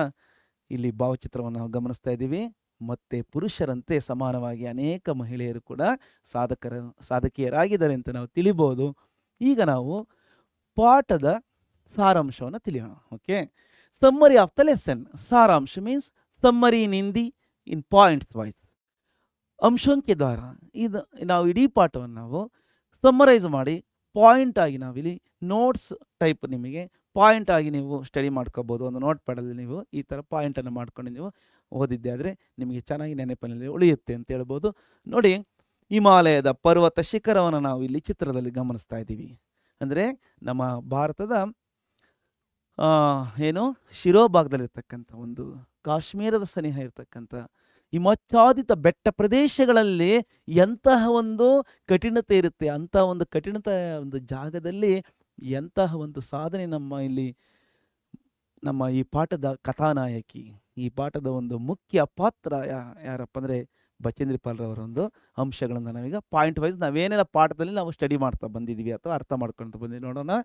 ಇಲ್ಲಿ ಭಾವಚಿತ್ರವನ್ನು ನಾವು ಗಮನಿಸ್ತಾ ಇದ್ದೀವಿ. ಮತ್ತು ಪುರುಷರಂತೆ ಸಮಾನವಾಗಿ ಅನೇಕ ಮಹಿಳೆಯರು ಕೂಡ ಸಾಧಕಿಯರಾಗಿದ್ದಾರೆ ಅಂತ ನಾವು ತಿಳಿಬೋದು. ಈಗ ನಾವು ಪಾಠದ ಸಾರಾಂಶವನ್ನು ತಿಳಿಯೋಣ. Okay, summary of the lesson. ಸಾರಾಂಶ ಮೀನ್ಸ್ ಸಮ್ಮರಿ ಇನ್ ಹಿಂದಿ ಇನ್ ಪಾಯಿಂಟ್ಸ್ ವೈಸ್, ಅಂಶೋं के द्वारा. ಇದು ನಾವು ಇಡೀ ಪಾಠವನ್ನು ನಾವು ಸಮ್ಮರೈಸ್ ಮಾಡಿ ಪಾಯಿಂಟ್ ಆಗಿ ನಾವಿಲ್ಲಿ ನೋಟ್ಸ್ ಟೈಪ್ ನಿಮಗೆ ಪಾಯಿಂಟ್ ಆಗಿ ನೀವು ಸ್ಟಡಿ ಮಾಡ್ಕೋಬೋದು. ಒಂದು ನೋಟ್ ಪ್ಯಾಡಲ್ಲಿ ನೀವು ಈ ಥರ ಪಾಯಿಂಟನ್ನು ಮಾಡ್ಕೊಂಡು ನೀವು ಓದಿದ್ದೆ ಆದರೆ ನಿಮಗೆ ಚೆನ್ನಾಗಿ ನೆನಪಿನಲ್ಲಿ ಉಳಿಯುತ್ತೆ ಅಂತ ಹೇಳ್ಬೋದು. ನೋಡಿ, ಹಿಮಾಲಯದ ಪರ್ವತ ಶಿಖರವನ್ನು ನಾವು ಇಲ್ಲಿ ಚಿತ್ರದಲ್ಲಿ ಗಮನಿಸ್ತಾ ಇದ್ದೀವಿ. ಅಂದರೆ ನಮ್ಮ ಭಾರತದ ಶಿರೋಭಾಗದಲ್ಲಿರ್ತಕ್ಕಂಥ ಒಂದು ಕಾಶ್ಮೀರದ ಸನಿಹ ಇರ್ತಕ್ಕಂಥ ಹಿಮಚ್ಛಾದಿತ ಬೆಟ್ಟ ಪ್ರದೇಶಗಳಲ್ಲಿ ಎಂತಹ ಒಂದು ಕಠಿಣತೆ ಇರುತ್ತೆ, ಅಂತಹ ಒಂದು ಕಠಿಣತೆ ಒಂದು ಜಾಗದಲ್ಲಿ ಎಂತಹ ಒಂದು ಸಾಧನೆ ನಮ್ಮ ಈ ಪಾಠದ ಕಥಾನಾಯಕಿ, ಈ ಪಾಠದ ಒಂದು ಮುಖ್ಯ ಪಾತ್ರ ಯಾರಪ್ಪ ಅಂದರೆ ಬಚೇಂದ್ರಿ ಪಾಲ್ರವರ ಒಂದು ಅಂಶಗಳನ್ನು ನಾವೀಗ ಪಾಯಿಂಟ್ ವೈಸ್ ನಾವೇನೆಲ್ಲ ಪಾಠದಲ್ಲಿ ನಾವು ಸ್ಟಡಿ ಮಾಡ್ತಾ ಬಂದಿದ್ದೀವಿ ಅಥವಾ ಅರ್ಥ ಮಾಡ್ಕೊಳ್ತಾ ಬಂದಿದ್ದೀವಿ ನೋಡೋಣ.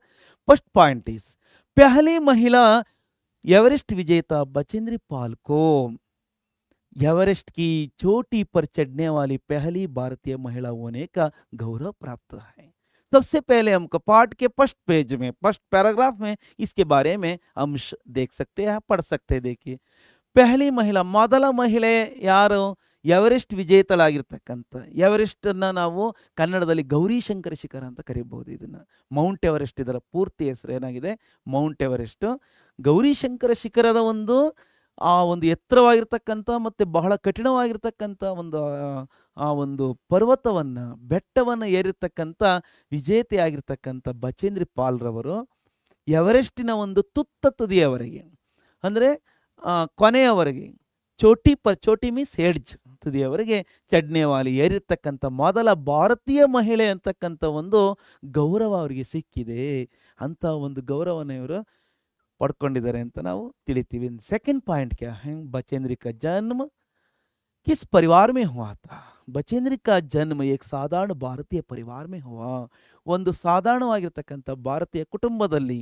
ಫಸ್ಟ್ ಪಾಯಿಂಟ್ ಈಸ್ ಪಹಲಿ ಮಹಿಳಾ एवरेस्ट विजेता बचेंद्री पाल को एवरेस्ट की चोटी पर चढ़ने वाली पहली भारतीय महिला होने का गौरव प्राप्त है. सबसे पहले हमको पाठ के फर्स्ट पेज में, फर्स्ट पैराग्राफ में इसके बारे में अंश देख सकते हैं, पढ़ सकते हैं. देखिए, पहली महिला, ಮೊದಲ ಮಹಿಳೆ ಯಾರು? ಎವರೆಸ್ಟ್ ವಿಜೇತಳಾಗಿರ್ತಕ್ಕಂಥ. ಎವರೆಸ್ಟನ್ನು ನಾವು ಕನ್ನಡದಲ್ಲಿ ಗೌರಿಶಂಕರ ಶಿಖರ ಅಂತ ಕರೀಬಹುದು. ಇದನ್ನು ಮೌಂಟ್ ಎವರೆಸ್ಟ್, ಇದರ ಪೂರ್ತಿ ಹೆಸರು ಏನಾಗಿದೆ? Mount Everest. ಗೌರಿಶಂಕರ ಶಿಖರದ ಒಂದು ಎತ್ತರವಾಗಿರ್ತಕ್ಕಂಥ ಮತ್ತು ಬಹಳ ಕಠಿಣವಾಗಿರ್ತಕ್ಕಂಥ ಒಂದು ಪರ್ವತವನ್ನು, ಬೆಟ್ಟವನ್ನು ಏರಿರ್ತಕ್ಕಂಥ ವಿಜೇತೆಯಾಗಿರ್ತಕ್ಕಂಥ ಬಚೇಂದ್ರಿ ಪಾಲ್ರವರು ಎವರೆಸ್ಟಿನ ಒಂದು ತುದಿಯವರೆಗೆ, ಅಂದರೆ ಕೊನೆಯವರೆಗೆ, ಚೋಟಿ ಮೀನ್ಸ್ ಹೆಡ್ಜ್, ತುದಿಯವರೆಗೆ ಚಡ್ನೇವಾಲಿ ಏರಿರ್ತಕ್ಕಂಥ ಮೊದಲ ಭಾರತೀಯ ಮಹಿಳೆ ಅಂತಕ್ಕಂಥ ಒಂದು ಗೌರವ ಅವರಿಗೆ ಸಿಕ್ಕಿದೆ. ಅಂಥ ಒಂದು ಗೌರವನ ಇವರು ಪಡ್ಕೊಂಡಿದ್ದಾರೆ ಅಂತ ನಾವು ತಿಳಿತೀವಿ. ಸೆಕೆಂಡ್ ಪಾಯಿಂಟ್ ಕ್ಯಾ ಹೈ? बचेंद्री का जन्म किस परिवार में हुआ था? बचेंद्री का जन्म एक साधारण ಭಾರತೀಯ ಪರಿವಾರ में हुआ. ಒಂದು ಸಾಧಾರಣವಾಗಿರ್ತಕ್ಕಂಥ ಭಾರತೀಯ ಕುಟುಂಬದಲ್ಲಿ,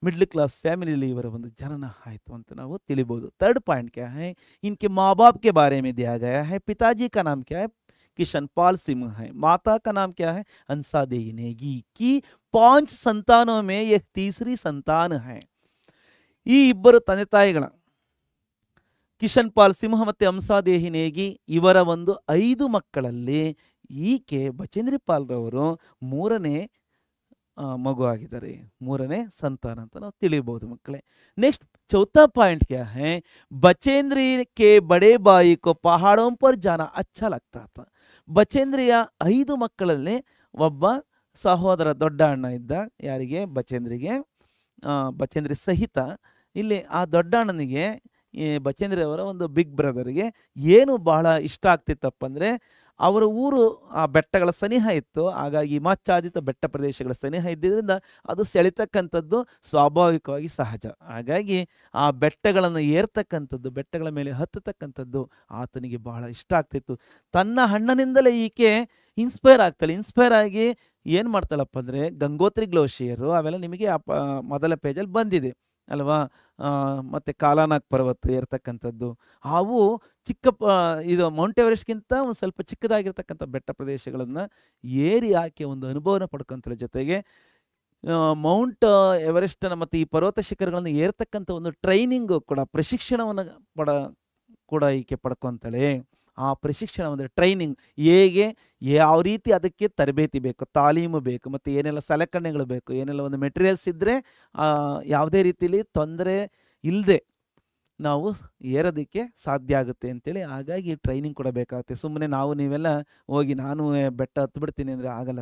ಮಿಡ್ಲ್ ಕ್ಲಾಸ್ ಫ್ಯಾಮಿಲಿಯಲ್ಲಿ ಇವರ ಒಂದು ಜನನ ಆಯಿತು ಅಂತ ನಾವು ತಿಳಿಬಹುದು. ಥರ್ಡ್ ಪಾಯಿಂಟ್ ಕ್ಯಾ ಹೈ? इनके माँ बाप के बारे में दिया गया है. पिताजी का नाम क्या है? किशन पाल सिंह है. माता का नाम क्या है? हंसा देवी नेगी. की 5 संतानों में एक तीसरी संतान है. ಈ ಇಬ್ಬರು ತಂದೆ ತಾಯಿಗಳ ಕಿಶನ್ ಪಾಲ್ ಸಿಂಹ ಮತ್ತು ಹಂಸಾದೇಹಿ ನೇಗಿ ಇವರ ಒಂದು 5 ಮಕ್ಕಳಲ್ಲಿ ಈಕೆ ಬಚೇಂದ್ರಿ ಪಾಲ್ರವರು 3ನೇ ಮಗು ಆಗಿದ್ದಾರೆ, 3ನೇ ಸಂತಾನ ಅಂತ ನಾವು ತಿಳಿಬಹುದು ಮಕ್ಕಳೇ. ನೆಕ್ಸ್ಟ್ ಚೌथा ಪಾಯಿಂಟ್ ಕ್ಯಾ ಹೈ? ಬಚೇಂದ್ರಿ ಕೆ ಬಡೇ ಬಾಯಿ ಕೋ ಪಹಾಡೋಂ ಪರ್ ಜಾನ ಅಚ್ಚಾ ಲಗ್ತಾ ಥಾ. ಬಚೇಂದ್ರಿಯ 5 ಮಕ್ಕಳಲ್ಲಿ ಒಬ್ಬ ಸಹೋದರ, ದೊಡ್ಡ ಅಣ್ಣ ಇದ್ದ. ಯಾರಿಗೆ? ಬಚೇಂದ್ರಿಗೆ. ಬಚೇಂದ್ರಿ ಸಹಿತ ಇಲ್ಲಿ ಆ ದೊಡ್ಡ ಅಣ್ಣನಿಗೆ, ಈ ಬಚೇಂದ್ರಿ ಅವರ ಒಂದು ಬಿಗ್ ಬ್ರದರ್ಗೆ ಏನು ಬಹಳ ಇಷ್ಟ ಆಗ್ತಿತ್ತಪ್ಪ ಅಂದರೆ, ಅವರ ಊರು ಆ ಬೆಟ್ಟಗಳ ಸನಿಹ ಇತ್ತು. ಹಾಗಾಗಿ ಹಿಮಾಚ್ಛಾದಿತ ಬೆಟ್ಟ ಪ್ರದೇಶಗಳ ಸನಿಹ ಇದ್ದಿದ್ದರಿಂದ ಅದು ಸೆಳಿತಕ್ಕಂಥದ್ದು ಸ್ವಾಭಾವಿಕವಾಗಿ ಸಹಜ. ಹಾಗಾಗಿ ಆ ಬೆಟ್ಟಗಳನ್ನು ಏರ್ತಕ್ಕಂಥದ್ದು, ಬೆಟ್ಟಗಳ ಮೇಲೆ ಹತ್ತತಕ್ಕಂಥದ್ದು ಆತನಿಗೆ ಬಹಳ ಇಷ್ಟ ಆಗ್ತಿತ್ತು. ತನ್ನ ಅಣ್ಣನಿಂದಲೇ ಈಕೆ ಇನ್ಸ್ಪೈರ್ ಆಗ್ತಾಳೆ. ಇನ್ಸ್ಪೈರ್ ಆಗಿ ಏನು ಮಾಡ್ತಾಳಪ್ಪ ಅಂದರೆ, ಗಂಗೋತ್ರಿ ಗ್ಲೋಷಿಯರು ಅವೆಲ್ಲ ನಿಮಗೆ ಮೊದಲ ಪೇಜಲ್ಲಿ ಬಂದಿದೆ. ಅಲ್ವಾ? ಮತ್ತು ಕಾಲಾನಾಗ್ ಪರ್ವತ ಏರ್ತಕ್ಕಂಥದ್ದು. ಅವು ಇದು ಮೌಂಟ್ ಎವರೆಸ್ಟ್ಗಿಂತ ಒಂದು ಸ್ವಲ್ಪ ಚಿಕ್ಕದಾಗಿರ್ತಕ್ಕಂಥ ಬೆಟ್ಟ ಪ್ರದೇಶಗಳನ್ನು ಏರಿ ಆಕೆ ಒಂದು ಅನುಭವನ ಪಡ್ಕೊತಾಳೆ. ಜೊತೆಗೆ ಮೌಂಟ್ ಎವರೆಸ್ಟನ್ನು ಮತ್ತು ಈ ಪರ್ವತ ಶಿಖರಗಳನ್ನು ಏರ್ತಕ್ಕಂಥ ಒಂದು ಟ್ರೈನಿಂಗು ಕೂಡ, ಪ್ರಶಿಕ್ಷಣವನ್ನು ಕೂಡ ಈಕೆ ಪಡ್ಕೊತಾಳೆ. ಆ ಪ್ರಶಿಕ್ಷಣ ಅಂದರೆ ಟ್ರೈನಿಂಗ್, ಹೇಗೆ ಯಾವ ರೀತಿ ಅದಕ್ಕೆ ತರಬೇತಿ ಬೇಕು, ತಾಲೀಮು ಬೇಕು, ಮತ್ತು ಏನೆಲ್ಲ ಸಲಕರಣೆಗಳು ಬೇಕು, ಏನೆಲ್ಲ ಒಂದು ಮೆಟೀರಿಯಲ್ಸ್ ಇದ್ದರೆ ಯಾವುದೇ ರೀತಿಯಲ್ಲಿ ತೊಂದರೆ ಇಲ್ಲದೆ ನಾವು ಏರೋದಕ್ಕೆ ಸಾಧ್ಯ ಆಗುತ್ತೆ ಅಂತೇಳಿ. ಹಾಗಾಗಿ ಟ್ರೈನಿಂಗ್ ಕೂಡ ಬೇಕಾಗುತ್ತೆ. ಸುಮ್ಮನೆ ನೀವೆಲ್ಲ ಹೋಗಿ ನಾನು ಬೆಟ್ಟ ಹತ್ಬಿಡ್ತೀನಿ ಅಂದರೆ ಆಗಲ್ಲ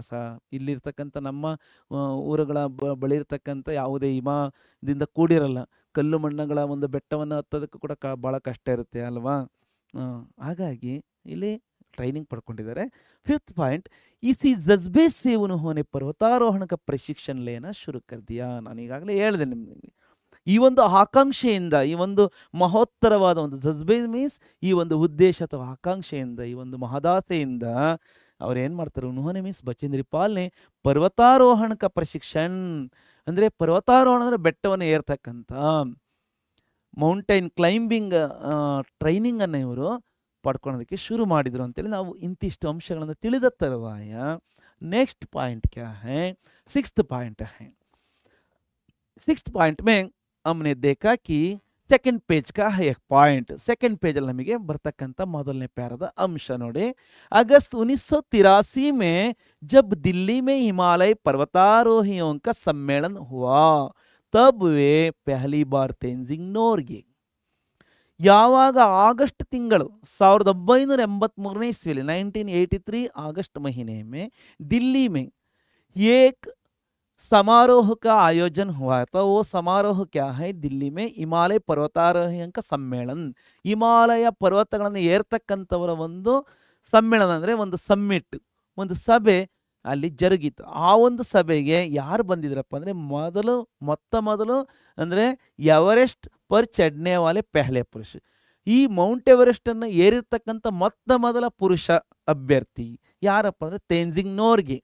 ಇಲ್ಲಿರ್ತಕ್ಕಂಥ ನಮ್ಮ ಊರುಗಳ ಬಳಿ ಇರ್ತಕ್ಕಂಥ ಯಾವುದೇ ಹಿಮದಿಂದ ಕೂಡಿರಲ್ಲ. ಕಲ್ಲು ಮಣ್ಣುಗಳ ಒಂದು ಬೆಟ್ಟವನ್ನು ಹತ್ತೋದಕ್ಕೂ ಕೂಡ ಭಾಳ ಕಷ್ಟ ಇರುತ್ತೆ ಅಲ್ವಾ? ಹಾಗಾಗಿ ಇಲ್ಲಿ ट्रेनिंग पढ़ಕೊಂಡಿದ್ದಾರೆ. फिफ्थ पॉइंट, इसी जज्बे से उन्होंने पर्वतारोहण का प्रशिक्षण लेना शुरू कर दिया. ನಾನು ಈಗಾಗಲೇ ಹೇಳಿದೆ ನಿಮಗೆ, ಈ ಒಂದು ಆಕಾಂಕ್ಷೆಯಿಂದ, ಈ ಒಂದು ಮಹೋತ್ತರವಾದ ಒಂದು ಜಜ್ಬೆ ಮೀನ್ಸ್ ಈ ಒಂದು ಉದ್ದೇಶ ಅಥವಾ ಆಕಾಂಕ್ಷೆಯಿಂದ, ಈ ಒಂದು ಮಹದಾಸೆಯಿಂದ ಅವ್ರು ಏನು ಮಾಡ್ತಾರೆ, ಉನ್होंने ಮೀನ್ಸ್ ಬಚೇಂದ್ರಿ ಪಾಲ್ನೆ ಪರ್ವತಾರೋಹಣ का प्रशिक्षण ಅಂದರೆ ಪರ್ವತಾರೋಹಣ ಅಂದರೆ ಬೆಟ್ಟವನ್ನು ಏರ್ತಕ್ಕಂಥ ಮೌಂಟೈನ್ ಕ್ಲೈಂಬಿಂಗ್ ಟ್ರೈನಿಂಗನ್ನು ಇವರು ಪಡ್ಕೊಳ್ಳೋದಕ್ಕೆ ಶುರು ಮಾಡಿದರು ಅಂತೇಳಿ ನಾವು ಇಂತಿಷ್ಟು ಅಂಶಗಳನ್ನು ತಿಳಿದ ತರುವಾಯ नेक्स्ट पॉइंट क्या है, सिक्स्थ पॉइंट है. सिक्स्थ पॉइंट में हमने देखा कि सेकंड पेज का है एक पॉइंट. सेकंड पेज ಅಲ್ಲಿ ನಮಗೆ ಬರ್ತಕ್ಕಂಥ ಮೊದಲನೇ ಪ್ಯಾರದ ಅಂಶ ನೋಡಿ. अगस्त 1983 में जब दिल्ली में हिमालय पर्वतारोहियों का सम्मेलन हुआ तब वे पहली बार तेंजिंग नोर्गे ಯಾವಾಗ ಆಗಸ್ಟ್ ತಿಂಗಳು 1983 ईस्वी 1983 अगस्त महीने में दिल्ली में एक समारोह का आयोजन हुआ था. वो समारोह क्या है, दिल्ली में हिमालय पर्वतारोहियों का सम्मेलन. ಹಿಮಾಲಯ ಪರ್ವತಗಳನ್ನು ಏರ್ತಕ್ಕಂಥವರ ಒಂದು ಸಮ್ಮೇಳನ ಅಂದರೆ ಒಂದು ಸಮ್ಮಿಟ್, ಒಂದು ಸಭೆ ಅಲ್ಲಿ ಜರುಗಿತು. ಆ ಒಂದು ಸಭೆಗೆ ಯಾರು ಬಂದಿದ್ರಪ್ಪ ಅಂದರೆ ಮೊದಲು ಅಂದರೆ ಎವರೆಸ್ಟ್ ಪರ್ ಚಡ್ನೆ ವಾಲೆ ಪೆಹಲೆ ಪುರುಷ, ಈ ಮೌಂಟ್ ಎವರೆಸ್ಟನ್ನು ಏರಿರ್ತಕ್ಕಂಥ ಮೊದಲ ಪುರುಷ ಅಭ್ಯರ್ಥಿ ಯಾರಪ್ಪ ಅಂದರೆ ತೇನ್ಜಿಂಗ್ ನೋರ್ಗೆ.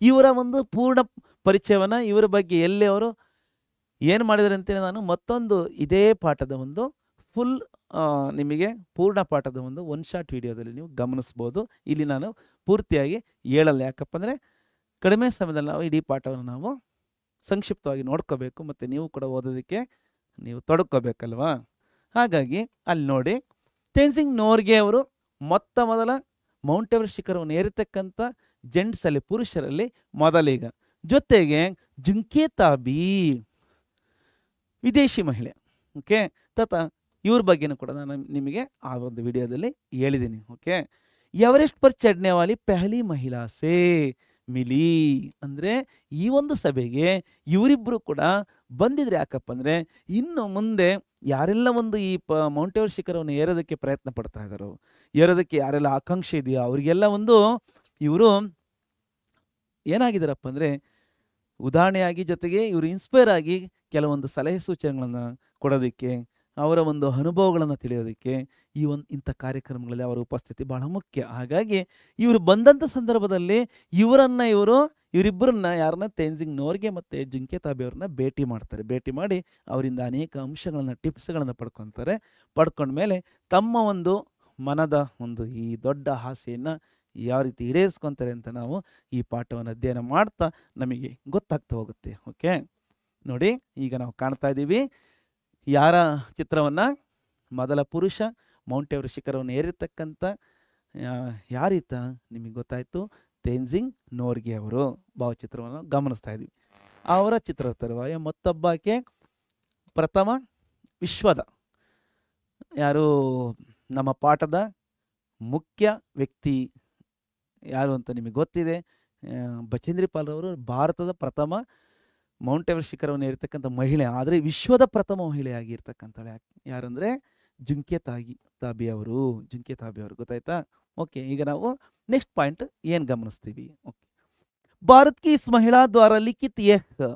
ಇವರ ಒಂದು ಪೂರ್ಣ ಪರಿಚಯವನ್ನು, ಇವರ ಬಗ್ಗೆ ಎಲ್ಲಿ ಅವರು ಏನು ಮಾಡಿದ್ದಾರೆ ಅಂತೇಳಿ ನಾನು ಮತ್ತೊಂದು ಇದೇ ಪಾಠದ ಒಂದು ಫುಲ್ ನಿಮಗೆ ಪೂರ್ಣ ಪಾಠದ ಒಂದು ಒನ್ ಶಾಟ್ ವಿಡಿಯೋದಲ್ಲಿ ನೀವು ಗಮನಿಸ್ಬೋದು. ಇಲ್ಲಿ ನಾನು ಪೂರ್ತಿಯಾಗಿ ಹೇಳಲ್ಲ, ಯಾಕಪ್ಪ ಅಂದರೆ ಕಡಿಮೆ ಸಮಯದಲ್ಲಿ ನಾವು ಇಡೀ ಪಾಠವನ್ನು ನಾವು ಸಂಕ್ಷಿಪ್ತವಾಗಿ ನೋಡ್ಕೋಬೇಕು, ಮತ್ತು ನೀವು ಕೂಡ ಓದೋದಕ್ಕೆ ನೀವು ತೊಡಕೋಬೇಕಲ್ವಾ. ಹಾಗಾಗಿ ಅಲ್ಲಿ ನೋಡಿ, ತೇನ್ಜಿಂಗ್ ನೋರ್ಗೆ ಅವರು ಮೊದಲ ಮೌಂಟ್ ಎವರೆಸ್ಟ್ ಶಿಖರವನ್ನು ಏರಿತಕ್ಕಂಥ ಜೆಂಟ್ಸಲ್ಲಿ, ಪುರುಷರಲ್ಲಿ ಮೊದಲಿಗ. ಜೊತೆಗೆ ಜುಂಕೆ ತಾಬಿ ವಿದೇಶಿ ಮಹಿಳೆ, ಓಕೆ, ತತ ಇವ್ರ ಬಗ್ಗೆನೂ ಕೂಡ ನಾನು ನಿಮಗೆ ಆ ಒಂದು ವಿಡಿಯೋದಲ್ಲಿ ಹೇಳಿದ್ದೀನಿ. ಓಕೆ, ಎವರೆಸ್ಟ್ ಪರ್ ಚಡ್ನೆ ವಾಲಿ ಪೆಹಲಿ ಮಹಿಳಾ ಸೇ ಮಿಲಿ ಅಂದರೆ ಈ ಒಂದು ಸಭೆಗೆ ಇವರಿಬ್ಬರು ಕೂಡ ಬಂದಿದ್ರೆ. ಯಾಕಪ್ಪ ಅಂದರೆ ಇನ್ನು ಮುಂದೆ ಯಾರೆಲ್ಲ ಒಂದು ಈ ಮೌಂಟ್ ಎವರೆಸ್ಟ್ ಶಿಖರವನ್ನು ಏರೋದಕ್ಕೆ ಪ್ರಯತ್ನ ಪಡ್ತಾ ಇದ್ದಾರೋ, ಏರೋದಕ್ಕೆ ಯಾರೆಲ್ಲ ಆಕಾಂಕ್ಷೆ ಇದೆಯೋ ಅವರಿಗೆಲ್ಲ ಒಂದು ಇವರು ಏನಾಗಿದ್ದಾರಪ್ಪ ಅಂದರೆ ಉದಾಹರಣೆಯಾಗಿ, ಜೊತೆಗೆ ಇವರು ಇನ್ಸ್ಪೈರ್ ಆಗಿ ಕೆಲವೊಂದು ಸಲಹೆ ಸೂಚನೆಗಳನ್ನು ಕೊಡೋದಕ್ಕೆ, ಅವರ ಒಂದು ಅನುಭವಗಳನ್ನು ತಿಳಿಯೋದಕ್ಕೆ ಇಂಥ ಕಾರ್ಯಕ್ರಮಗಳಲ್ಲಿ ಅವರ ಉಪಸ್ಥಿತಿ ಬಹಳ ಮುಖ್ಯ. ಹಾಗಾಗಿ ಇವರು ಬಂದಂಥ ಸಂದರ್ಭದಲ್ಲಿ ಇವರಿಬ್ಬರನ್ನ ಯಾರನ್ನ ತೇನ್ಜಿಂಗ್ ನೋರ್ಗೆ ಮತ್ತು ಜುಂಕೆ ತಾಬಿ ಅವ್ರನ್ನ ಭೇಟಿ ಮಾಡ್ತಾರೆ. ಭೇಟಿ ಮಾಡಿ ಅವರಿಂದ ಅನೇಕ ಅಂಶಗಳನ್ನು, ಟಿಪ್ಸ್ಗಳನ್ನು ಪಡ್ಕೊಂಡ್ಮೇಲೆ ತಮ್ಮ ಒಂದು ಮನದ ಒಂದು ಈ ದೊಡ್ಡ ಆಸೆಯನ್ನು ಯಾವ ರೀತಿ ಈಡೇರಿಸ್ಕೊತಾರೆ ಅಂತ ನಾವು ಈ ಪಾಠವನ್ನು ಅಧ್ಯಯನ ಮಾಡ್ತಾ ನಮಗೆ ಗೊತ್ತಾಗ್ತಾ ಹೋಗುತ್ತೆ. ಓಕೆ ನೋಡಿ, ಈಗ ನಾವು ಕಾಣ್ತಾ ಇದ್ದೀವಿ ಯಾರ ಚಿತ್ರವನ್ನು, ಮೊದಲ ಪುರುಷ ಮೌಂಟ್ ಎವರೆಸ್ಟ್ ಶಿಖರವನ್ನು ಏರಿರ್ತಕ್ಕಂಥ ಯಾರೀತ ನಿಮಗೆ ಗೊತ್ತಾಯಿತು, ತೇನ್ಜಿಂಗ್ ನೋರ್ಗೆ ಅವರು ಭಾವಚಿತ್ರವನ್ನು ಗಮನಿಸ್ತಾ ಇದ್ದೀವಿ. ಅವರ ಚಿತ್ರ ತರುವಾಯ ಮತ್ತೊಬ್ಬಾಕೆ ಪ್ರಥಮ ವಿಶ್ವದ ಯಾರು ನಮ್ಮ ಪಾಠದ ಮುಖ್ಯ ವ್ಯಕ್ತಿ ಯಾರು ಅಂತ ನಿಮಗೆ ಗೊತ್ತಿದೆ, ಬಚೇಂದ್ರಿ ಪಾಲ್ ಅವರು ಭಾರತದ ಪ್ರಥಮ ಮೌಂಟ್ ಎವರೆಸ್ಟ್ ಶಿಖರವನ್ನು ಏರಿರ್ತಕ್ಕಂಥ ಮಹಿಳೆ, ಆದರೆ ವಿಶ್ವದ ಪ್ರಥಮ ಮಹಿಳೆಯಾಗಿರ್ತಕ್ಕಂಥಳು ಯಾರಂದರೆ ಜುಂಕೆ ತಾಬಿ ಅವರು. ಗೊತ್ತಾಯ್ತಾ? ಓಕೆ, ಈಗ ನಾವು ನೆಕ್ಸ್ಟ್ ಪಾಯಿಂಟ್ ಏನು ಗಮನಿಸ್ತೀವಿ. ಓಕೆ, ಭಾರತ್ ಕಿ ಇಸ್ ಮಹಿಳಾ ದ್ವಾರ ಲಿಖಿತ್ ಯಹ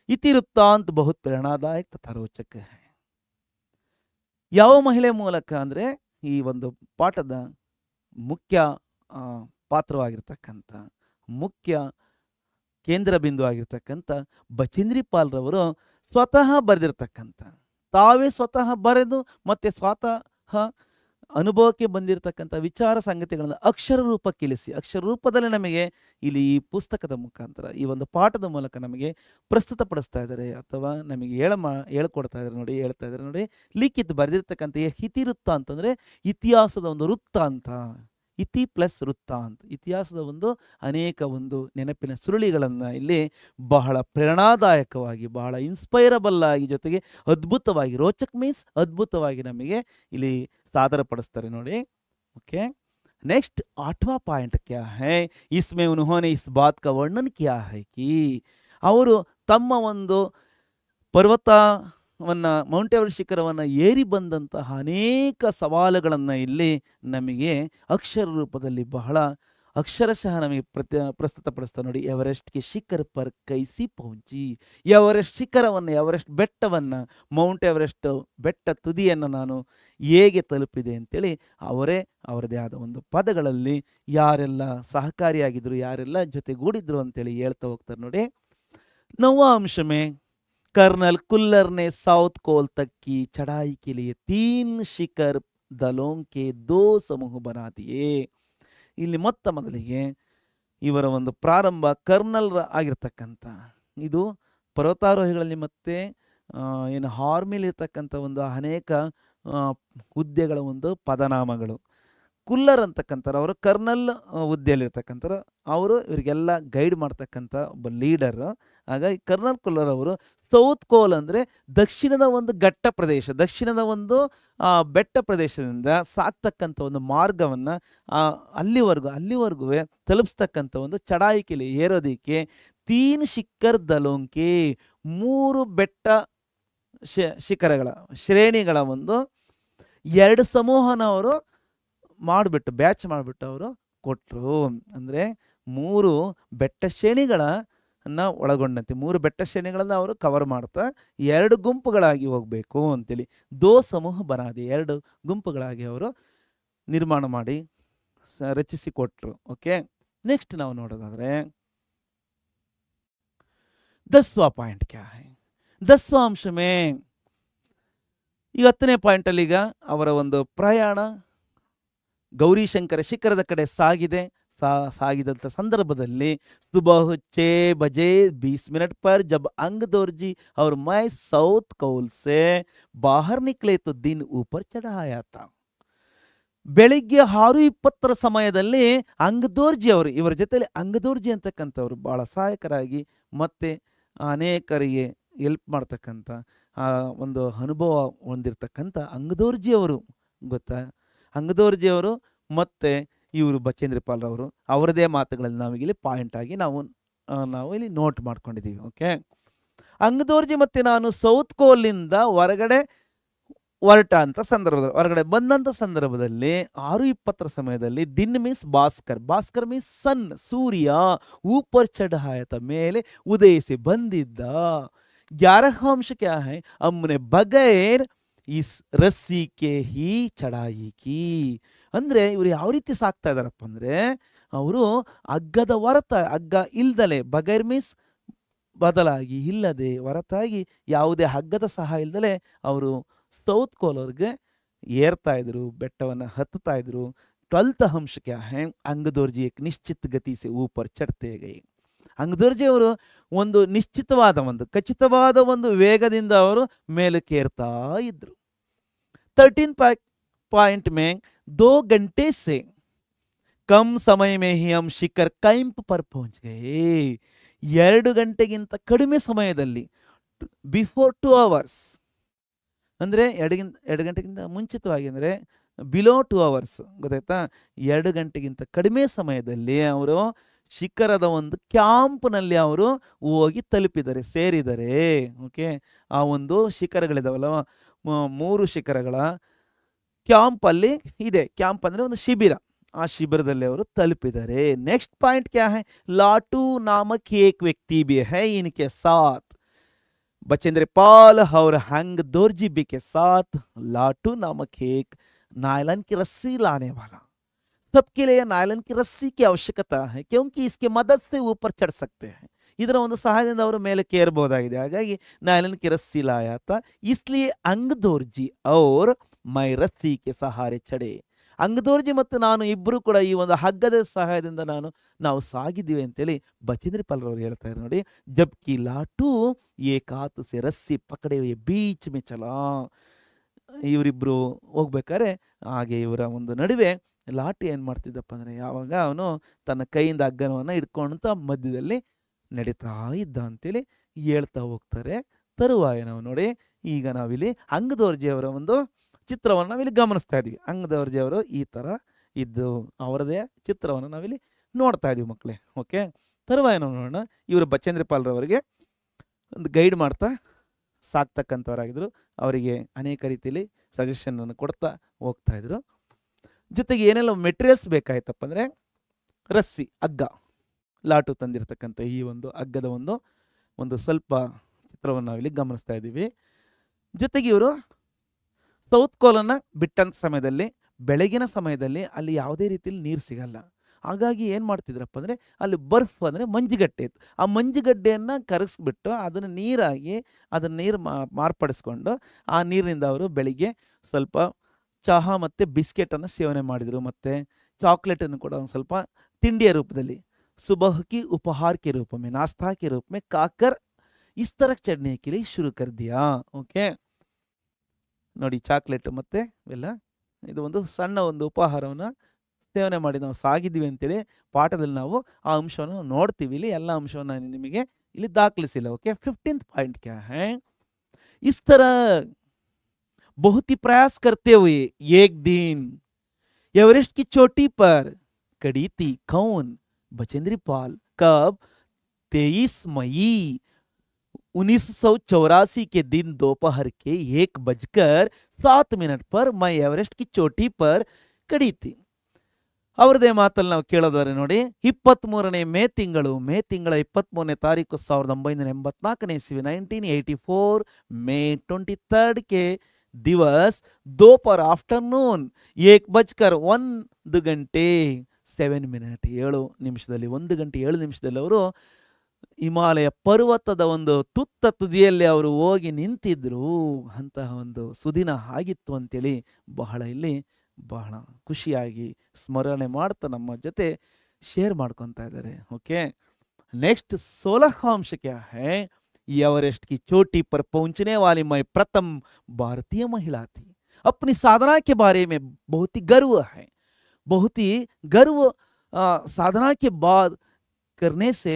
ಇತಿವೃತ್ತಾಂತ ಬಹುತ್ ಪ್ರೇರಣಾದಾಯಕ ತಥಾ ರೋಚಕ ಹೈ. ಯಾವ ಮಹಿಳೆ ಮೂಲಕ ಅಂದರೆ ಈ ಒಂದು ಪಾಠದ ಮುಖ್ಯ ಪಾತ್ರವಾಗಿರ್ತಕ್ಕಂಥ, ಮುಖ್ಯ ಕೇಂದ್ರ ಬಿಂದು ಆಗಿರ್ತಕ್ಕಂಥ ಬಚೇಂದ್ರಿ ಪಾಲ್ ರವರು ಸ್ವತಃ ಬರೆದಿರ್ತಕ್ಕಂಥ, ತಾವೇ ಸ್ವತಃ ಬರೆದು ಮತ್ತೆ ಸ್ವತಃ ಅನುಭವಕ್ಕೆ ಬಂದಿರತಕ್ಕಂಥ ವಿಚಾರ ಸಂಗತಿಗಳನ್ನು ಅಕ್ಷರ ರೂಪಕ್ಕಿಳಿಸಿ, ಅಕ್ಷರ ರೂಪದಲ್ಲಿ ನಮಗೆ ಇಲ್ಲಿ ಈ ಪುಸ್ತಕದ ಮುಖಾಂತರ ಈ ಒಂದು ಪಾಠದ ಮೂಲಕ ನಮಗೆ ಪ್ರಸ್ತುತಪಡಿಸ್ತಾ ಇದ್ದಾರೆ, ಅಥವಾ ನಮಗೆ ಹೇಳ್ಕೊಡ್ತಾ ಇದ್ದಾರೆ ನೋಡಿ, ಹೇಳ್ತಾ ಇದ್ದಾರೆ ನೋಡಿ. ಲಿಖಿತ್ ಬರೆದಿರ್ತಕ್ಕಂಥ ಇತಿವೃತ್ತ ಅಂತಂದರೆ ಇತಿಹಾಸದ ಒಂದು ವೃತ್ತ ಅಂತ, ಇತಿ ಪ್ಲಸ್ ವೃತ್ತ ಅಂತ, ಇತಿಹಾಸದ ಒಂದು ಅನೇಕ ಒಂದು ನೆನಪಿನ ಸುರುಳಿಗಳನ್ನು ಇಲ್ಲಿ ಬಹಳ ಪ್ರೇರಣಾದಾಯಕವಾಗಿ, ಬಹಳ ಇನ್ಸ್ಪೈರಬಲ್ ಆಗಿ, ಜೊತೆಗೆ ಅದ್ಭುತವಾಗಿ, ರೋಚಕ್ ಮೀನ್ಸ್ ಅದ್ಭುತವಾಗಿ ನಮಗೆ ಇಲ್ಲಿ ಸಾದರಪಡಿಸ್ತಾರೆ ನೋಡಿ. ಓಕೆ, नेक्स्ट 8वां पॉइंट क्या है, इसमें उन्होंने इस बात का वर्णन किया है कि ಅವರು ತಮ್ಮ ಒಂದು ಪರ್ವತವನ್ನು, ಮೌಂಟ್ ಎವರೆಸ್ಟ್ ಶಿಖರವನ್ನು ಏರಿ ಬಂದಂತಹ ಅನೇಕ ಸವಾಲುಗಳನ್ನು ಇಲ್ಲಿ ನಮಗೆ ಅಕ್ಷರ ರೂಪದಲ್ಲಿ ಬಹಳ ಅಕ್ಷರಶಃ ನಮಗೆ ಪ್ರಸ್ತುತಪಡಿಸ್ತಾರೆ ನೋಡಿ. ಎವರೆಸ್ಟ್ಗೆ ಶಿಖರ್ ಪರ್ ಕೈಸಿ ಪਹੁಂಚಿ, ಎವರೆಸ್ಟ್ ಶಿಖರವನ್ನು, ಎವರೆಸ್ಟ್ ಬೆಟ್ಟವನ್ನು, ಮೌಂಟ್ ಎವರೆಸ್ಟ್ ಬೆಟ್ಟ ತುದಿಯನ್ನು ನಾನು ಹೇಗೆ ತಲುಪಿದೆ ಅಂತೇಳಿ ಅವರದೇ ಆದ ಒಂದು ಪದಗಳಲ್ಲಿ ಯಾರೆಲ್ಲ ಸಹಕಾರಿಯಾಗಿದ್ರು, ಯಾರೆಲ್ಲ ಜೊತೆಗೂಡಿದ್ರು ಅಂತೇಳಿ ಹೇಳ್ತಾ ಹೋಗ್ತಾರೆ ನೋಡಿ. 9वां अंश में कर्नल कुल्लर ने साउथ कोल तक की चढ़ाई के लिए 3 शिखर दलों के 2 समूह बना दिए. ಇಲ್ಲಿ ಮೊತ್ತ ಮೊದಲಿಗೆ ಇವರ ಒಂದು ಪ್ರಾರಂಭ ಕರ್ನಲ್ ಆಗಿರ್ತಕ್ಕಂಥ, ಇದು ಪರ್ವತಾರೋಹಿಗಳಲ್ಲಿ ಮತ್ತೆ ಏನು ಆರ್ಮಿಲಿ ಇರ್ತಕ್ಕಂಥ ಒಂದು ಅನೇಕ ಹುದ್ದೆಗಳ ಒಂದು ಪದನಾಮಗಳು. ಕುಲ್ಲರ್ ಅಂತಕ್ಕಂಥವ್ರು ಅವರು ಕರ್ನಲ್ ಹುದ್ದೆಯಲ್ಲಿರ್ತಕ್ಕಂಥವ್ರು, ಅವರು ಇವರಿಗೆಲ್ಲ ಗೈಡ್ ಮಾಡ್ತಕ್ಕಂಥ ಒಬ್ಬ ಲೀಡರ್. ಹಾಗಾಗಿ ಕರ್ನಲ್ ಕುಲ್ಲರ್ ಅವರು ಸೌತ್ ಕೋಲ್ ಅಂದರೆ ದಕ್ಷಿಣದ ಒಂದು ಘಟ್ಟ ಪ್ರದೇಶ, ದಕ್ಷಿಣದ ಒಂದು ಬೆಟ್ಟ ಪ್ರದೇಶದಿಂದ ಸಾಕ್ತಕ್ಕಂಥ ಒಂದು ಮಾರ್ಗವನ್ನು ಅಲ್ಲಿವರೆಗೂ ತಲುಪಿಸ್ತಕ್ಕಂಥ ಒಂದು ಚಡಾಯಿಕೆಲಿ ಏರೋದಕ್ಕೆ 3 ಶಿಖರ್ ದಲೋಂಕೆ, 3 ಬೆಟ್ಟ ಶಿಖರಗಳ ಶ್ರೇಣಿಗಳ ಒಂದು 2 ಸಮೂಹನವರು ಮಾಡಿಬಿಟ್ಟು, ಬ್ಯಾಚ್ ಮಾಡಿಬಿಟ್ಟು ಅವರು ಕೊಟ್ಟರು. ಅಂದರೆ 3 ಬೆಟ್ಟ ಶ್ರೇಣಿಗಳನ್ನು ಒಳಗೊಂಡಂತೆ 3 ಬೆಟ್ಟ ಶ್ರೇಣಿಗಳನ್ನು ಅವರು ಕವರ್ ಮಾಡ್ತಾ 2 ಗುಂಪುಗಳಾಗಿ ಹೋಗಬೇಕು ಅಂತೇಳಿ 2 ಸಮೂಹ ಬನಾದಿ, 2 ಗುಂಪುಗಳಾಗಿ ಅವರು ನಿರ್ಮಾಣ ಮಾಡಿ ರಚಿಸಿಕೊಟ್ರು. ಓಕೆ, ನೆಕ್ಸ್ಟ್ ನಾವು ನೋಡೋದಾದರೆ 10वां पॉइंट क्या है, 10वां अंश में ಈಗ 10ನೇ ಪಾಯಿಂಟಲ್ಲಿ ಈಗ ಅವರ ಒಂದು ಪ್ರಯಾಣ ಗೌರಿಶಂಕರ ಶಿಖರದ ಕಡೆ ಸಾಗಿದಂಥ ಸಂದರ್ಭದಲ್ಲಿ सुबह 6 बजे 20 मिनट पर जब अंगदोर्जी और मैं साउथ कोल से बाहर निकले तो दिन ऊपर चढ़ा आया था. ಬೆಳಿಗ್ಗೆ 6:20 ಸಮಯದಲ್ಲಿ ಅಂಗದೋರ್ಜಿ ಅವರು, ಇವರ ಜೊತೆಲಿ ಅಂಗದೋರ್ಜಿ ಅಂತಕ್ಕಂಥವ್ರು ಬಹಳ ಸಹಾಯಕರಾಗಿ ಮತ್ತೆ ಅನೇಕರಿಗೆ ಹೆಲ್ಪ್ ಮಾಡ್ತಕ್ಕಂಥ ಒಂದು ಅನುಭವ ಹೊಂದಿರತಕ್ಕಂಥ ಅಂಗದೋರ್ಜಿಯವರು ಗೊತ್ತಾ. ಅಂಗದೋರ್ಜಿಯವರು ಮತ್ತು ಇವರು ಬಚೇಂದ್ರಪಾಲ್ ಅವರು, ಅವರದೇ ಮಾತುಗಳಲ್ಲಿ ನಾವಿಲ್ಲಿ ಪಾಯಿಂಟ್ ಆಗಿ ನಾವು ಇಲ್ಲಿ ನೋಟ್ ಮಾಡ್ಕೊಂಡಿದ್ದೀವಿ. ಓಕೆ, ಅಂಗದೋರ್ಜಿ ಮತ್ತು ನಾನು ಸೌತ್ ಕೋಲಿಂದ ಹೊರಗಡೆ ಬಂದಂಥ ಸಂದರ್ಭದಲ್ಲಿ 6:20 ಸಮಯದಲ್ಲಿ ದಿನ್ ಮೀನ್ಸ್ ಭಾಸ್ಕರ್ ಮೀನ್ಸ್ ಸನ್, ಸೂರ್ಯ, ಊಪರ್ ಚಢಾಯತ ಮೇಲೆ ಉದಯಿಸಿ ಬಂದಿದ್ದ. 11वां अंश क्या है, हमने बगैर इस रस्सी के ही चढ़ाई की. ಅಂದರೆ ಇವರು ಯಾವ ರೀತಿ ಸಾಕ್ತಾ ಇದ್ದಾರಪ್ಪ ಅಂದರೆ, ಅವರು ಹಗ್ಗದ ಹಗ್ಗ ಇಲ್ದಲೆ, ಬಗೈರ್ ಮೀನ್ಸ್ ಬದಲಾಗಿ, ಇಲ್ಲದೆ, ಹೊರತಾಗಿ ಯಾವುದೇ ಹಗ್ಗದ ಸಹಾಯ ಇಲ್ದಲೆ ಅವರು ಸೌತ್ ಕೋಲರ್ಗೆ ಏರ್ತಾ ಇದ್ರು, ಬೆಟ್ಟವನ್ನು ಹತ್ತುತ್ತಾ ಇದ್ರು. 12वां अंश क्या है, अंगदोर्जी एक निश्चित गति से ऊपर चढ़ते गए. ಅಂಗದೋರ್ಜಿ ಅವರು ಒಂದು ನಿಶ್ಚಿತವಾದ ಒಂದು ಖಚಿತವಾದ ಒಂದು ವೇಗದಿಂದ ಅವರು ಮೇಲಕ್ಕೆ ಏರ್ತಾ ಇದ್ರು. 13 पॉइंट में 2 घंटे से कम समय में ही हम शिखर कैंप पर पहुंच गए. 2 ಗಂಟೆಗಿಂತ ಕಡಿಮೆ ಸಮಯದಲ್ಲಿ, ಬಿಫೋರ್ 2 hours ಅಂದರೆ 2 ಗಂಟೆಗಿಂತ ಮುಂಚಿತವಾಗಿ, ಅಂದರೆ ಬಿಲೋ 2 hours ಗೊತ್ತಾಯ್ತಾ. 2 ಗಂಟೆಗಿಂತ ಕಡಿಮೆ ಸಮಯದಲ್ಲಿ ಅವರು ಶಿಖರದ ಒಂದು ಕ್ಯಾಂಪ್ನಲ್ಲಿ ಅವರು ಹೋಗಿ ತಲುಪಿದ್ದಾರೆ, ಸೇರಿದ್ದಾರೆ. ಓಕೆ, ಆ ಒಂದು ಶಿಖರಗಳಿದಾವಲ್ಲ, 3 ಶಿಖರಗಳ ಕ್ಯಾಂಪಲ್ಲಿ ಇದೆ. ಕ್ಯಾಂಪ್ ಅಂದರೆ ಒಂದು ಶಿಬಿರ, ಆ ಶಿಬಿರದಲ್ಲಿ ಅವರು ತಲುಪಿದ್ದಾರೆ. ನೆಕ್ಸ್ಟ್ ಪಾಯಿಂಟ್ ಕ್ಯಾ ಹೈ, ಲಾಟು ನಾಮಕ್ ಏಕ್ ವ್ಯಕ್ತಿ ಬಿ ಹೈ ಇನ್ಕೆ ಸಾಥ್. बचेंद्र पाल और अंगदोर्जी बी के साथ लाटू नामक एक नायलन की रस्सी लाने वाला. सबके लिए नायलन की रस्सी की आवश्यकता है, क्योंकि इसके मदद से ऊपर चढ़ सकते हैं. ಇದರ ಒಂದು ಸಹಾಯದಿಂದ ಅವರು ಮೇಲಕ್ಕೆ ಏರ್ಬೋದಾಗಿದೆ. ಹಾಗಾಗಿ ನಾಯलन की रस्सी लाया था इसलिए अंगदोर्जी और मैं रस्सी के सहारे चढ़े. ಅಂಗದೋರ್ಜಿ ಮತ್ತು ನಾನು ಇಬ್ಬರು ಕೂಡ ಈ ಒಂದು ಹಗ್ಗದ ಸಹಾಯದಿಂದ ನಾವು ಸಾಗಿದ್ದೀವಿ ಅಂತೇಳಿ ಬಚೇಂದ್ರಿ ಪಾಲ್ರವರು ಹೇಳ್ತಾ ಇದ್ದಾರೆ ನೋಡಿ. ಜಬ್ಕಿ ಲಾಟು ಏಕಾತ್ ಸೆ ರಸ್ಸಿ ಪಕಡೆ ಬೀಚ್ ಮೇ ಚಲಾ. ಇವರಿಬ್ರು ಹೋಗ್ಬೇಕಾದ್ರೆ ಹಾಗೆ ಇವರ ಒಂದು ನಡುವೆ ಲಾಟು ಏನು ಮಾಡ್ತಿದ್ದಪ್ಪ ಅಂದರೆ ಯಾವಾಗ ಅವನು ತನ್ನ ಕೈಯಿಂದ ಹಗ್ಗನವನ್ನು ಹಿಡ್ಕೊಂತ ಮಧ್ಯದಲ್ಲಿ ನಡೀತಾ ಇದ್ದ ಅಂತೇಳಿ ಹೇಳ್ತಾ ಹೋಗ್ತಾರೆ. ತರುವಾಯ ನಾವು ನೋಡಿ ಈಗ ನಾವಿಲ್ಲಿ ಅಂಗದೋರ್ಜಿಯವರ ಒಂದು ಚಿತ್ರವನ್ನು ನಾವಿಲ್ಲಿ ಗಮನಿಸ್ತಾ ಇದ್ದೀವಿ. ಅಂಗದೋರ್ಜಿಯವರು ಈ ಥರ ಇದ್ದು ಅವರದೇ ಚಿತ್ರವನ್ನು ನಾವಿಲ್ಲಿ ನೋಡ್ತಾ ಇದ್ದೀವಿ ಮಕ್ಕಳೇ. ಓಕೆ, ತರುವಾಯ ನಾವು ನೋಡೋಣ. ಇವರು ಬಚೇಂದ್ರಿ ಪಾಲ್ರವರಿಗೆ ಒಂದು ಗೈಡ್ ಮಾಡ್ತಾ ಸಾಕ್ತಕ್ಕಂಥವರಾಗಿದ್ದರು. ಅವರಿಗೆ ಅನೇಕ ರೀತಿಯಲ್ಲಿ ಸಜೆಷನನ್ನು ಕೊಡ್ತಾ ಹೋಗ್ತಾಯಿದ್ರು. ಜೊತೆಗೆ ಏನೆಲ್ಲ ಮೆಟೀರಿಯಲ್ಸ್ ಬೇಕಾಯ್ತಪ್ಪ ಅಂದರೆ ರಸ್ಸಿ, ಹಗ್ಗ, ಲಾಟು ತಂದಿರತಕ್ಕಂಥ ಈ ಒಂದು ಹಗ್ಗದ ಒಂದು ಸ್ವಲ್ಪ ಚಿತ್ರವನ್ನು ನಾವಿಲ್ಲಿ ಗಮನಿಸ್ತಾ ಇದ್ದೀವಿ. ಜೊತೆಗೆ ಇವರು ಸೌತ್ ಕೋಲನ್ನು ಬಿಟ್ಟಂಥ ಸಮಯದಲ್ಲಿ ಬೆಳಗಿನ ಸಮಯದಲ್ಲಿ ಅಲ್ಲಿ ಯಾವುದೇ ರೀತಿಯಲ್ಲಿ ನೀರು ಸಿಗಲ್ಲ. ಹಾಗಾಗಿ ಏನು ಮಾಡ್ತಿದ್ರಪ್ಪ ಅಂದರೆ ಅಲ್ಲಿ ಬರ್ಫ್ ಅಂದರೆ ಮಂಜುಗಡ್ಡೆ ಇತ್ತು. ಆ ಮಂಜುಗಡ್ಡೆಯನ್ನು ಕರಗಿಸ್ಬಿಟ್ಟು ಅದನ್ನು ನೀರಾಗಿ ಅದನ್ನು ನೀರು ಮಾರ್ಪಡಿಸ್ಕೊಂಡು ಆ ನೀರಿನಿಂದ ಅವರು ಬೆಳಿಗ್ಗೆ ಸ್ವಲ್ಪ ಚಹಾ ಮತ್ತು ಬಿಸ್ಕೆಟನ್ನು ಸೇವನೆ ಮಾಡಿದರು. ಮತ್ತು ಚಾಕ್ಲೇಟನ್ನು ಕೂಡ ಒಂದು ಸ್ವಲ್ಪ ತಿಂಡಿಯ ರೂಪದಲ್ಲಿ सुबह की उपहार के रूप में, नाश्ता के रूप में खाकर इस तरह चढ़ने के लिए शुरू कर दिया. ಓಕೆ ನೋಡಿ, ಚಾಕ್ಲೇಟ್ ಮತ್ತು ಇವೆಲ್ಲ ಇದು ಒಂದು ಸಣ್ಣ ಒಂದು ಉಪಹಾರವನ್ನು ಸೇವನೆ ಮಾಡಿ ನಾವು ಸಾಗಿದ್ದೀವಿ ಅಂತೇಳಿ ಪಾಠದಲ್ಲಿ ನಾವು ಆ ಅಂಶವನ್ನು ನೋಡ್ತೀವಿ. ಇಲ್ಲಿ ಎಲ್ಲ ಅಂಶವನ್ನು ನಾನು ನಿಮಗೆ ಇಲ್ಲಿ ದಾಖಲಿಸಿಲ್ಲ. ಓಕೆ, 15th पॉइंट क्या है? इस तरह बहुत ही प्रयास करते हुए एक दिन एवरेस्ट की चोटी पर खड़ी थी कौन? बचेंद्री पाल. कब? 23 मई 1984 के दिन दोपहर के 1:07 पर मैं एवरेस्ट की चोटी पर खड़ी थी. ಅವರದೇ ಮಾತಲ್ಲಿ ನಾವು ಕೇಳೋದಾದ್ರೆ ನೋಡಿ, 23ನೇ ಮೇ ತಿಂಗಳ 23ನೇ ತಾರೀಕು 1984ನೇ ಇಸ್ವಿ 1984 ಮೇ 23rd के दिवस दोपहर आफ्टरनून 1:07 1 ಗಂಟೆ 7 ನಿಮಿಷದಲ್ಲಿ ಅವರು ಹಿಮಾಲಯ ಪರ್ವತದ ಒಂದು ತುತ್ತ ತುದಿಯಲ್ಲಿ ಅವರು ಹೋಗಿ ನಿಂತಿದ್ರು. ಅಂತಹ ಒಂದು ಸುದಿನ ಆಗಿತ್ತು ಅಂತೇಳಿ ಬಹಳ ಖುಷಿಯಾಗಿ ಸ್ಮರಣೆ ಮಾಡ್ತಾ ನಮ್ಮ ಜೊತೆ ಶೇರ್ ಮಾಡ್ಕೊತಾ ಇದ್ದಾರೆ. ಓಕೆ, नेक्स्ट 16 अंश क्या है? एवरेस्ट की चोटी पर पहुंचने वाली मैं प्रथम भारतीय महिला थी. अपनी साधना के बारे में बहुत ही गर्व है. बहुत ही गर्व साधना के बाद करने से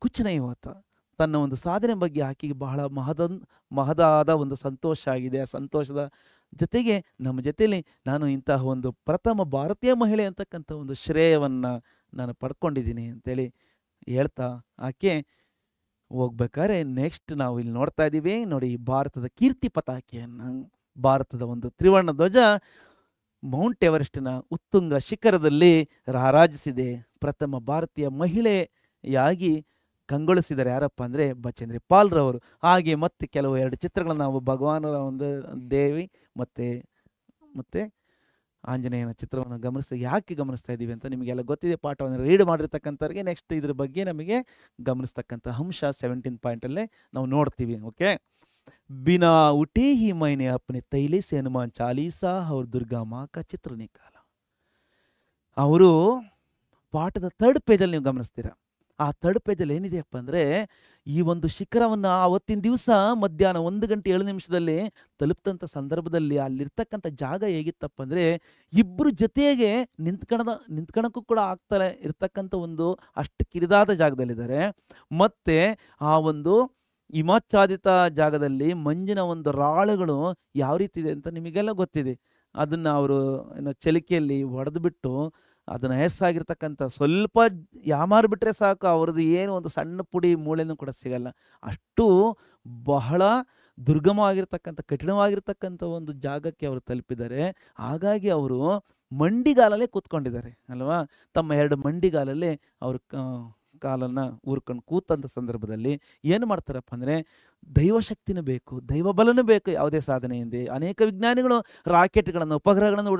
कुछ नहीं होता. ತನ್ನ ಒಂದು ಸಾಧನೆ ಬಗ್ಗೆ ಆಕೆಗೆ ಬಹಳ ಮಹದಾದ ಒಂದು ಸಂತೋಷ ಆಗಿದೆ. ಆ ಸಂತೋಷದ ಜೊತೆಗೆ ನಮ್ಮ ಜೊತೆಯಲ್ಲಿ ನಾನು ಇಂತಹ ಒಂದು ಪ್ರಥಮ ಭಾರತೀಯ ಮಹಿಳೆ ಅಂತಕ್ಕಂಥ ಒಂದು ಶ್ರೇಯವನ್ನು ನಾನು ಪಡ್ಕೊಂಡಿದ್ದೀನಿ ಅಂತೇಳಿ ಹೇಳ್ತಾ ಆಕೆ ಹೋಗ್ಬೇಕಾದ್ರೆ ನೆಕ್ಸ್ಟ್ ನಾವು ಇಲ್ಲಿ ನೋಡ್ತಾ ಇದ್ದೀವಿ ನೋಡಿ, ಭಾರತದ ಕೀರ್ತಿ ಪತಾಕೆಯನ್ನು, ಭಾರತದ ಒಂದು ತ್ರಿವರ್ಣ ಧ್ವಜ ಮೌಂಟ್ ಎವರೆಸ್ಟ್ನ ಉತ್ತುಂಗ ಶಿಖರದಲ್ಲಿ ರಾರಾಜಿಸಿದೆ. ಪ್ರಥಮ ಭಾರತೀಯ ಮಹಿಳೆಯಾಗಿ ಕಂಗೊಳಿಸಿದರೆ ಯಾರಪ್ಪ ಅಂದರೆ ಬಚೇಂದ್ರಿ ಪಾಲ್ರವರು. ಹಾಗೆ ಮತ್ತೆ ಕೆಲವು 2 ಚಿತ್ರಗಳನ್ನು ನಾವು ಭಗವಾನರ ಒಂದು ದೇವಿ ಮತ್ತು ಆಂಜನೇಯನ ಚಿತ್ರವನ್ನು ಯಾಕೆ ಗಮನಿಸ್ತಾ ಇದ್ದೀವಿ ಅಂತ ನಿಮಗೆಲ್ಲ ಗೊತ್ತಿದೆ. ಪಾಠವನ್ನು ರೀಡ್ ಮಾಡಿರ್ತಕ್ಕಂಥವ್ರಿಗೆ ನೆಕ್ಸ್ಟ್ ಇದ್ರ ಬಗ್ಗೆ ನಮಗೆ ಗಮನಿಸ್ತಕ್ಕಂಥ ಅಂಶ 17 ಪಾಯಿಂಟಲ್ಲೇ ನಾವು ನೋಡ್ತೀವಿ. ಓಕೆ, बिना उठे ही मैंने अपने तैले से हनुमान चालीसा और दुर्गा माँ का चित्र निकाला. ಅವರು ಪಾಠದ 3rd ಪೇಜಲ್ಲಿ ನೀವು ಗಮನಿಸ್ತೀರಾ. ಆ 3rd ಪೇಜಲ್ಲಿ ಏನಿದೆಯಪ್ಪ ಅಂದರೆ ಈ ಒಂದು ಶಿಖರವನ್ನು ಆವತ್ತಿನ ದಿವಸ ಮಧ್ಯಾಹ್ನ 1:07 ತಲುಪ್ತಂಥ ಸಂದರ್ಭದಲ್ಲಿ ಅಲ್ಲಿರ್ತಕ್ಕಂಥ ಜಾಗ ಹೇಗಿತ್ತಪ್ಪ ಅಂದರೆ ಇಬ್ಬರು ಜೊತೆಗೆ ನಿಂತ್ಕೊಳ್ಳೋಕ್ಕೂ ಕೂಡ ಆಗ್ತಾರೆ ಇರ್ತಕ್ಕಂಥ ಒಂದು ಅಷ್ಟು ಕಿರಿದಾದ ಜಾಗದಲ್ಲಿದ್ದಾರೆ. ಮತ್ತು ಆ ಒಂದು ಹಿಮಾಚ್ಛಾದಿತ ಜಾಗದಲ್ಲಿ ಮಂಜಿನ ಒಂದು ರಾಳುಗಳು ಯಾವ ರೀತಿ ಇದೆ ಅಂತ ನಿಮಗೆಲ್ಲ ಗೊತ್ತಿದೆ. ಅದನ್ನು ಅವರು ಚಲಿಕೆಯಲ್ಲಿ ಹೊಡೆದುಬಿಟ್ಟು ಅದನ್ನು ಹೆಸ್ಸಾಗಿರ್ತಕ್ಕಂಥ ಸ್ವಲ್ಪ ಯಾಮಾರು ಬಿಟ್ಟರೆ ಸಾಕು, ಅವ್ರದ್ದು ಏನು ಒಂದು ಸಣ್ಣ ಪುಡಿ ಮೂಳೆನೂ ಕೂಡ ಸಿಗಲ್ಲ. ಅಷ್ಟು ಬಹಳ ದುರ್ಗಮವಾಗಿರ್ತಕ್ಕಂಥ ಕಠಿಣವಾಗಿರ್ತಕ್ಕಂಥ ಒಂದು ಜಾಗಕ್ಕೆ ಅವರು ತಲುಪಿದ್ದಾರೆ. ಹಾಗಾಗಿ ಅವರು ಮಂಡಿಗಾಲಲ್ಲೇ ಕೂತ್ಕೊಂಡಿದ್ದಾರೆ ಅಲ್ವಾ. ತಮ್ಮ 2 ಮಂಡಿಗಾಲಲ್ಲೇ ಅವರು ಕಾಲನ್ನು ಊರ್ಕೊಂಡು ಕೂತಂಥ ಸಂದರ್ಭದಲ್ಲಿ ಏನು ಮಾಡ್ತಾರಪ್ಪ ಅಂದರೆ ದೈವಶಕ್ತಿನೂ ಬೇಕು, ದೈವ ಬಲನೂ ಬೇಕು ಯಾವುದೇ ಸಾಧನೆ ಹಿಂದೆ. ಅನೇಕ ವಿಜ್ಞಾನಿಗಳು ರಾಕೆಟ್ಗಳನ್ನು ಉಪಗ್ರಹಗಳನ್ನು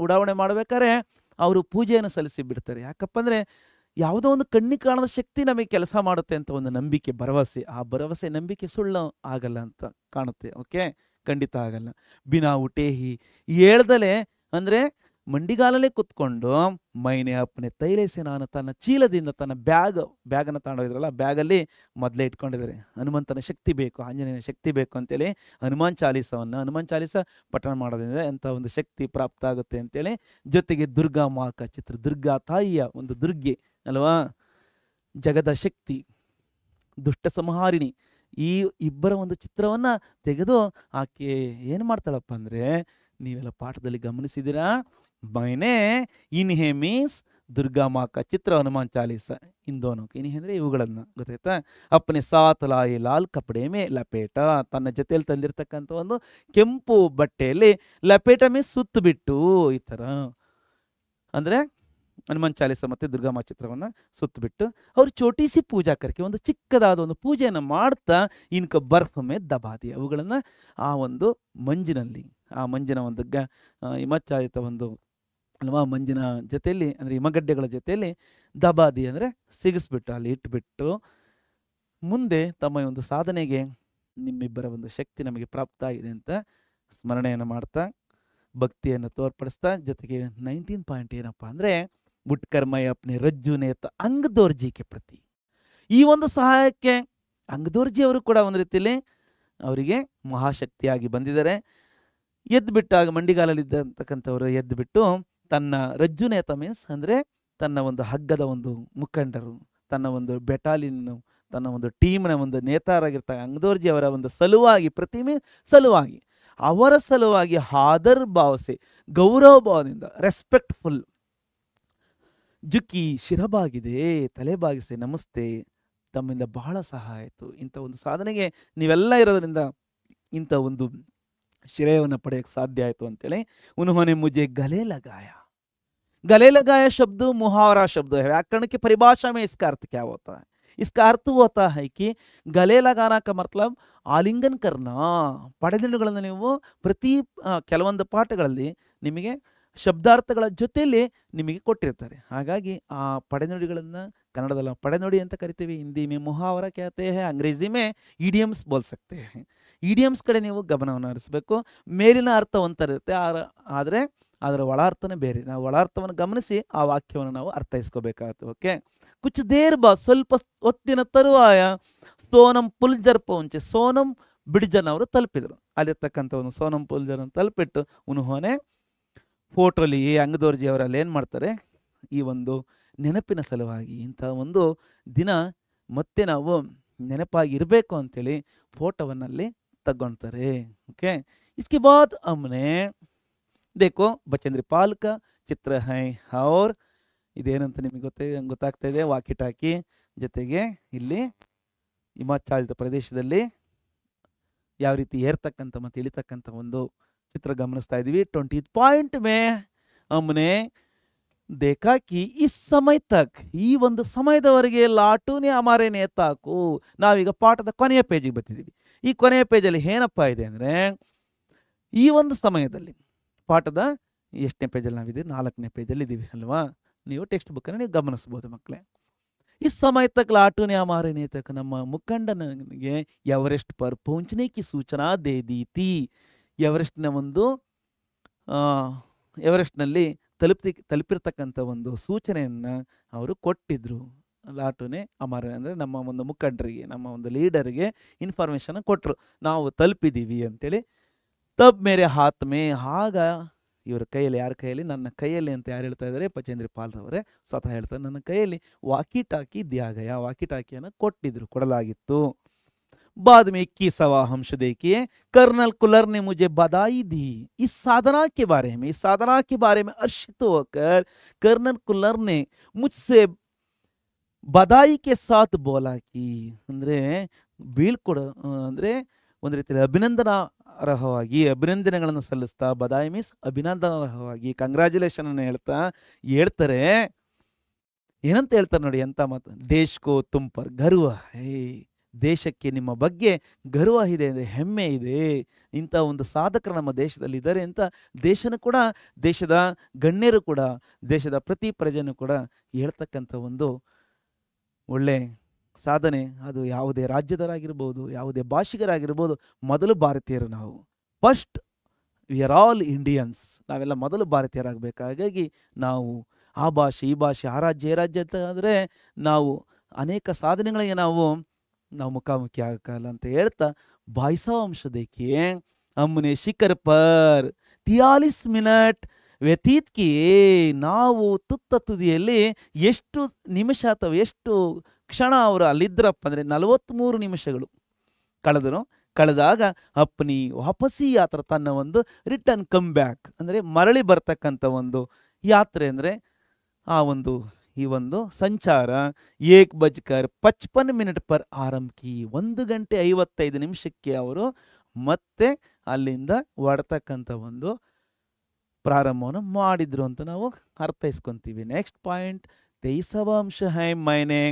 ಉಡಾವಣೆ ಮಾಡಬೇಕಾದ್ರೆ ಅವರು ಪೂಜೆಯನ್ನು ಸಲ್ಲಿಸಿ ಬಿಡ್ತಾರೆ. ಯಾಕಪ್ಪ ಅಂದರೆ ಯಾವುದೋ ಒಂದು ಕಣ್ಣಿಗೆ ಕಾಣದ ಶಕ್ತಿ ನಮಗೆ ಕೆಲಸ ಮಾಡುತ್ತೆ ಅಂತ ಒಂದು ನಂಬಿಕೆ, ಭರವಸೆ. ಆ ಭರವಸೆ ನಂಬಿಕೆ ಸುಳ್ಳು ಆಗಲ್ಲ ಅಂತ ಕಾಣುತ್ತೆ. ಓಕೆ, ಖಂಡಿತ ಆಗಲ್ಲ. ಬಿನಾ ಉಟೇಹಿ, ಹೇಳ್ದಲೆ ಅಂದರೆ ಮಂಡಿಗಾಲಲ್ಲೇ ಕುತ್ಕೊಂಡು ಮೈನೆ ಅಪ್ಪನೆ ತೈಲೇಸೆ, ನಾನು ತನ್ನ ಚೀಲದಿಂದ ತನ್ನ ಬ್ಯಾಗನ್ನು ತಗೊಂಡೋಗಿದ್ರಲ್ಲ, ಬ್ಯಾಗಲ್ಲಿ ಮೊದಲೇ ಇಟ್ಕೊಂಡಿದ್ದಾರೆ. ಹನುಮಂತನ ಶಕ್ತಿ ಬೇಕು, ಆಂಜನೇಯನ ಶಕ್ತಿ ಬೇಕು ಅಂತೇಳಿ ಹನುಮಾನ್ ಚಾಲೀಸ ಪಠಣ ಮಾಡೋದ್ರಿಂದ ಎಂಥ ಒಂದು ಶಕ್ತಿ ಪ್ರಾಪ್ತ ಆಗುತ್ತೆ ಅಂತೇಳಿ. ಜೊತೆಗೆ ದುರ್ಗಾ ಮಾಕ ಚಿತ್ರ, ದುರ್ಗಾ ತಾಯಿಯ ಒಂದು ದುರ್ಗೆ ಅಲ್ವಾ, ಜಗದ ಶಕ್ತಿ, ದುಷ್ಟ ಸಂಹಾರಿಣಿ, ಈ ಇಬ್ಬರ ಒಂದು ಚಿತ್ರವನ್ನು ತೆಗೆದು ಆಕೆ ಏನು ಮಾಡ್ತಾಳಪ್ಪ ಅಂದರೆ, ನೀವೆಲ್ಲ ಪಾಠದಲ್ಲಿ ಗಮನಿಸಿದ್ದೀರಾ, ಮೈನೆ ಇನ್ಹೆ ಮೀನ್ಸ್ ದುರ್ಗಾ ಮಾಕ ಚಿತ್ರ ಹನುಮಾನ್ ಚಾಲೀಸ ಇಂದೋನು. ಇನ್ಹೆ ಅಂದರೆ ಇವುಗಳನ್ನು ಗೊತ್ತಾಯ್ತಾ. ಅಪ್ಪನೆ ಸಾತ್ ಲಾಯಿ ಲಾಲ್ ಕಪಡೆ ಮೇ ಲಪೇಟ, ತನ್ನ ಜೊತೆಯಲ್ಲಿ ತಂದಿರತಕ್ಕಂಥ ಒಂದು ಕೆಂಪು ಬಟ್ಟೆಯಲ್ಲಿ ಲಪೇಟ ಮೀನ್ಸ್ ಸುತ್ತು ಬಿಟ್ಟು, ಈ ಥರ ಅಂದರೆ ಹನುಮಾನ್ ಚಾಲೀಸ ಮತ್ತು ದುರ್ಗಾಮಾ ಚಿತ್ರವನ್ನು ಸುತ್ತಬಿಟ್ಟು ಅವರು ಚೋಟಿಸಿ ಪೂಜಾ ಕರ್ಕೆ, ಒಂದು ಚಿಕ್ಕದಾದ ಒಂದು ಪೂಜೆಯನ್ನು ಮಾಡ್ತಾ ಇನ್ಕ ಬರ್ಫ್ ಮೇ ದಬಾದಿ, ಅವುಗಳನ್ನು ಆ ಒಂದು ಮಂಜಿನಲ್ಲಿ, ಆ ಮಂಜಿನ ಒಂದು ಹಿಮಚ್ಛಾದಿತ ಒಂದು ಅಲ್ವಾ ಮಂಜಿನ ಜೊತೆಯಲ್ಲಿ ಅಂದರೆ ಹಿಮಗಡ್ಡೆಗಳ ಜೊತೆಯಲ್ಲಿ ದಬಾದಿ ಅಂದರೆ ಸಿಗಿಸ್ಬಿಟ್ಟು ಅಲ್ಲಿ ಇಟ್ಬಿಟ್ಟು, ಮುಂದೆ ತಮ್ಮ ಒಂದು ಸಾಧನೆಗೆ ನಿಮ್ಮಿಬ್ಬರ ಒಂದು ಶಕ್ತಿ ನಮಗೆ ಪ್ರಾಪ್ತ ಆಗಿದೆ ಅಂತ ಸ್ಮರಣೆಯನ್ನು ಮಾಡ್ತಾ ಭಕ್ತಿಯನ್ನು ತೋರ್ಪಡಿಸ್ತಾ, ಜೊತೆಗೆ 19 ಪಾಯಿಂಟ್ ಏನಪ್ಪ ಅಂದರೆ, ಬುಟ್ಕರ್ಮಯ ಅಪ್ನೆ ರಜ್ಜು ನೇತ ಅಂಗದೋರ್ಜಿಗೆ ಪ್ರತಿ. ಈ ಒಂದು ಸಹಾಯಕ್ಕೆ ಅಂಗದೋರ್ಜಿ ಅವರು ಕೂಡ ಒಂದು ರೀತಿಯಲ್ಲಿ ಅವರಿಗೆ ಮಹಾಶಕ್ತಿಯಾಗಿ ಬಂದಿದ್ದಾರೆ. ಎದ್ದುಬಿಟ್ಟಾಗ ಮಂಡಿಗಾಲಲ್ಲಿದ್ದಂತಕ್ಕಂಥವರು ಎದ್ದುಬಿಟ್ಟು ತನ್ನ ರಜ್ಜು ನೇತ ಮೀನ್ಸ್ ಅಂದರೆ ತನ್ನ ಒಂದು ಹಗ್ಗದ ಒಂದು ಮುಖಂಡರು, ತನ್ನ ಒಂದು ಬೆಟಾಲಿಯನ್ನು, ತನ್ನ ಒಂದು ಟೀಮ್ನ ಒಂದು ನೇತಾರಾಗಿರ್ತಾರೆ ಅಂಗದೋರ್ಜಿ ಅವರ ಒಂದು ಸಲುವಾಗಿ, ಪ್ರತಿಮೆ ಸಲುವಾಗಿ, ಅವರ ಸಲುವಾಗಿ ಹಾದರ್ ಭಾವಸೆ, ಗೌರವ ಭಾವದಿಂದ, ರೆಸ್ಪೆಕ್ಟ್ಫುಲ್ ಜುಕ್ಕಿ ಶಿರಬಾಗಿದೆ, ತಲೆಬಾಗಿಸಿ ನಮಸ್ತೆ, ತಮ್ಮಿಂದ ಬಹಳ ಸಹಾಯ ಆಯಿತು. ಇಂಥ ಒಂದು ಸಾಧನೆಗೆ ನೀವೆಲ್ಲ ಇರೋದ್ರಿಂದ ಇಂಥ ಒಂದು ಶ್ರೇಯವನ್ನು ಪಡೆಯೋಕ್ಕೆ ಸಾಧ್ಯ ಆಯಿತು ಅಂತೇಳಿ. ಉನ್ಹೋನೆ ಮುझे गले लगाया, गले लगाया शब्द मुहावरा शब्द है, व्याकरण की परिभाषा में इसका अर्थ क्या होता है? इसका अर्थ होता है कि गले लगाना का मतलब ಆಲಿಂಗನ್ ಕರ್ನ. ಪಡೆದಿಣುಗಳನ್ನು ನೀವು ಪ್ರತಿ ಕೆಲವೊಂದು ಪಾಠಗಳಲ್ಲಿ ನಿಮಗೆ ಶಬ್ದಾರ್ಥಗಳ ಜೊತೆಯಲ್ಲಿ ನಿಮಗೆ ಕೊಟ್ಟಿರ್ತಾರೆ. ಹಾಗಾಗಿ ಆ ಪಡೆನುಡಿಗಳನ್ನು ಕನ್ನಡದಲ್ಲಿ ಪಡೆನುಡಿ ಅಂತ ಕರಿತೀವಿ, ಹಿಂದಿ ಮೇ ಮುಹಾವರ कहते हैं, ಅಂಗ್ರೇಜಿ ಮೇ ಇಡಿಯಮ್ಸ್ ಬೋಲ್ सकते हैं. ಇಡಿಯಮ್ಸ್ ಕಡೆ ನೀವು ಗಮನವನ್ನು ಹರಿಸಬೇಕು. ಮೇಲಿನ ಅರ್ಥ ಒಂಥರಿರುತ್ತೆ, ಆದರೆ ಅದರ ಒಳಾರ್ಥನೇ ಬೇರೆ. ನಾವು ಒಳಾರ್ಥವನ್ನು ಗಮನಿಸಿ ಆ ವಾಕ್ಯವನ್ನು ನಾವು ಅರ್ಥೈಸ್ಕೋಬೇಕಾಗುತ್ತೆ. ಓಕೆ, ಕುಚ್ ದೇರ್ ಬಾ, ಸ್ವಲ್ಪ ಹೊತ್ತಿನ ತರುವಾಯ ಸೋನಂ ಪುಲ್ಜರ್ ಪೌಂಚೆ, ಸೋನಂ ಬಿಡ್ಜನ್ ಅವರು ತಲುಪಿದರು. ಅಲ್ಲಿರ್ತಕ್ಕಂಥ ಒಂದು ಸೋನಂ ಪುಲ್ಜರ್ ತಲುಪಿಟ್ಟು ಉನ್ಹೋನೆ ಫೋಟೋಲಿ ಅಂಗದೋರ್ಜಿ ಅವರಲ್ಲಿ ಏನು ಮಾಡ್ತಾರೆ, ಈ ಒಂದು ನೆನಪಿನ ಸಲುವಾಗಿ ಇಂಥ ಒಂದು ದಿನ ಮತ್ತೆ ನಾವು ನೆನಪಾಗಿ ಇರಬೇಕು ಅಂತೇಳಿ ಫೋಟೋವನ್ನಲ್ಲಿ ತಗೊಳ್ತಾರೆ. ಓಕೆ, ಇಸ್ಕೆ ಬಾದ್ ಅಮ್ನೆ ದೇಖೋ ಬಚೇಂದ್ರಿ ಪಾಲ್ ಕಾ ಚಿತ್ರ ಹೈ ಔರ್ ಇದೇನಂತ ನಿಮಗೆ ಗೊತ್ತಾಗ್ತಾ ಇದೆ, ವಾಕಿ ಟಾಕಿ ಜೊತೆಗೆ ಇಲ್ಲಿ ಹಿಮಾಚ್ಛಾದಿತ ಪ್ರದೇಶದಲ್ಲಿ ಯಾವ ರೀತಿ ಏರ್ತಕ್ಕಂಥ ಮತ್ತು ಇಳಿತಕ್ಕಂಥ ಒಂದು ಚಿತ್ರ ಗಮನಿಸ್ತಾ ಇದ್ದೀವಿ. 20 ಪಾಯಿಂಟ್ ಮೇ ಅಮ್ನೆ देखा कि इस समय तक, ಈ ಒಂದು ಸಮಯದವರೆಗೆ ಲಾಟೂನೆ ಅಮಾರೆ ನೇತಾಕು. ನಾವೀಗ ಪಾಠದ ಕೊನೆಯ ಪೇಜಿಗೆ ಬರ್ತಿದ್ದೀವಿ. ಈ ಕೊನೆಯ ಪೇಜಲ್ಲಿ ಏನಪ್ಪ ಇದೆ ಅಂದರೆ, ಈ ಒಂದು ಸಮಯದಲ್ಲಿ ಪಾಠದ ಎಷ್ಟನೇ ಪೇಜಲ್ಲಿ ನಾವಿದ್ದೀವಿ, 4ನೇ ಪೇಜಲ್ಲಿ ಇದ್ದೀವಿ ಅಲ್ವಾ. ನೀವು ಟೆಕ್ಸ್ಟ್ ಬುಕ್ಕನ್ನು ನೀವು ಗಮನಿಸ್ಬೋದು ಮಕ್ಕಳೇ. ಈ ಸಮಯ ತಕ್ ಲಾಟೂನೆ ಅಮಾರೆ ನೇತಾಕ, ನಮ್ಮ ಮುಖಂಡನಿಗೆ ಎವರೆಸ್ಟ್ ಪರ್ ಪਹੁಂಚನೆ ಕಿ ಸೂಚನಾ ದೇ ದೀತಿ, ಎವರೆಸ್ಟ್ನ ಒಂದು ಎವರೆಸ್ಟ್ನಲ್ಲಿ ತಲುಪಿರ್ತಕ್ಕಂಥ ಒಂದು ಸೂಚನೆಯನ್ನು ಅವರು ಕೊಟ್ಟಿದ್ರು. ಲಾಟೂನೆ ಅಮಾರೆ ಅಂದರೆ ನಮ್ಮ ಒಂದು ಮುಖಂಡರಿಗೆ, ನಮ್ಮ ಒಂದು ಲೀಡರ್ಗೆ ಇನ್ಫಾರ್ಮೇಷನ್ ಕೊಟ್ಟರು, ನಾವು ತಲುಪಿದ್ದೀವಿ ಅಂತೇಳಿ. ತಬ್ ಮೇರೆ ಹಾತ್ ಮೇ, ಆಗ ಇವರ ಕೈಯಲ್ಲಿ, ಯಾರ ಕೈಯಲ್ಲಿ, ನನ್ನ ಕೈಯಲ್ಲಿ ಅಂತ ಯಾರು ಹೇಳ್ತಾ ಇದ್ದಾರೆ, ಬಚೇಂದ್ರಿ ಪಾಲ್ರವರೇ ಸ್ವತಃ ಹೇಳ್ತಾರೆ, ನನ್ನ ಕೈಯಲ್ಲಿ ವಾಕಿ ಟಾಕಿ ದ್ಯಾಗಯ, ವಾಕಿ ಟಾಕಿಯನ್ನು ಕೊಟ್ಟಿದ್ರು, ಕೊಡಲಾಗಿತ್ತು. बाद में 21वां अंश देखिए, कर्नल कुलर ने मुझे बधाई दी इस साधना के बारे में, इस साधना के बारे में हर्षित होकर कर्नल कुलर ने मुझसे बधाई के साथ बोला कि, ಅಂದ್ರೆ ಬೀಳ್ಕೊಡ ಅಂದರೆ ಒಂದು ರೀತಿಯಲ್ಲಿ ಅಭಿನಂದನಾರ್ಹವಾಗಿ ಅಭಿನಂದನೆಗಳನ್ನು ಸಲ್ಲಿಸ್ತಾ, ಬಧಾಯಿ ಮೀನ್ಸ್ ಅಭಿನಂದನಾರ್ಹವಾಗಿ ಕಂಗ್ರ್ಯಾಚುಲೇಷನ್ ಅನ್ನು ಹೇಳ್ತಾರೆ. ಏನಂತ ಹೇಳ್ತಾರೆ ನೋಡಿ, ಎಂತ ಮಾತು, ದೇಶ್ ಕೋ ತುಮ್ ಪರ್ ಗರ್ವ ಹೈ, ದೇಶಕ್ಕೆ ನಿಮ್ಮ ಬಗ್ಗೆ ಗರ್ವ ಇದೆ, ಅಂದರೆ ಹೆಮ್ಮೆ ಇದೆ, ಇಂಥ ಒಂದು ಸಾಧಕರು ನಮ್ಮ ದೇಶದಲ್ಲಿ ಇದ್ದಾರೆ ಅಂತ ದೇಶನೂ ಕೂಡ, ದೇಶದ ಗಣ್ಯರು ಕೂಡ, ದೇಶದ ಪ್ರತಿ ಪ್ರಜೆನೂ ಕೂಡ ಹೇಳ್ತಕ್ಕಂಥ ಒಂದು ಒಳ್ಳೆ ಸಾಧನೆ. ಅದು ಯಾವುದೇ ರಾಜ್ಯದವರಾಗಿರ್ಬೋದು, ಯಾವುದೇ ಭಾಷಿಗರಾಗಿರ್ಬೋದು, ಮೊದಲು ಭಾರತೀಯರು ನಾವು. First we are all Indians, ನಾವೆಲ್ಲ ಮೊದಲು ಭಾರತೀಯರಾಗಬೇಕು. ಹಾಗಾಗಿ ನಾವು ಆ ಭಾಷೆ ಈ ಭಾಷೆ ಆ ರಾಜ್ಯ ಈ ರಾಜ್ಯ ಅಂತ ಆದರೆ ನಾವು ಅನೇಕ ಸಾಧನೆಗಳಿಗೆ ನಾವು ಮುಖಾಮುಖಿ ಆಗಲ್ಲ ಅಂತ ಹೇಳ್ತಾ, ಬಾಯ್ಸಾ ವಂಶ ದೇಖಿಯೇ हमने ಶಿಖರ್ ಪರ್ 43 ಮಿನಿಟ್ ವ್ಯತೀತ್ ಕಿಯೇ, ನಾವು ತುತ್ತ ತುದಿಯಲ್ಲಿ ಎಷ್ಟು ನಿಮಿಷ ಅಥವಾ ಎಷ್ಟು ಕ್ಷಣ ಅವರು ಅಲ್ಲಿದ್ದರಪ್ಪ ಅಂದರೆ 43 ನಿಮಿಷಗಳು ಕಳೆದಾಗ ಅಪ್ನಿ ವಾಪಸಿ ಯಾತ್ರೆ, ತನ್ನ ಒಂದು ರಿಟರ್ನ್ ಕಮ್ ಬ್ಯಾಕ್ ಅಂದರೆ ಮರಳಿ ಬರ್ತಕ್ಕಂಥ ಒಂದು ಯಾತ್ರೆ, ಅಂದರೆ ಆ ಒಂದು ಈ ಒಂದು ಸಂಚಾರ 1:55 ಪರ್ ಆರಂಭಿ, 1:55 ಅವರು ಮತ್ತೆ ಅಲ್ಲಿಂದ ಹೊರಡ್ತಕ್ಕಂಥ ಒಂದು ಪ್ರಾರಂಭವನ್ನು ಮಾಡಿದ್ರು ಅಂತ ನಾವು ಅರ್ಥೈಸ್ಕೊಂತೀವಿ. ನೆಕ್ಸ್ಟ್ ಪಾಯಿಂಟ್, 23वां अंश है, मैंने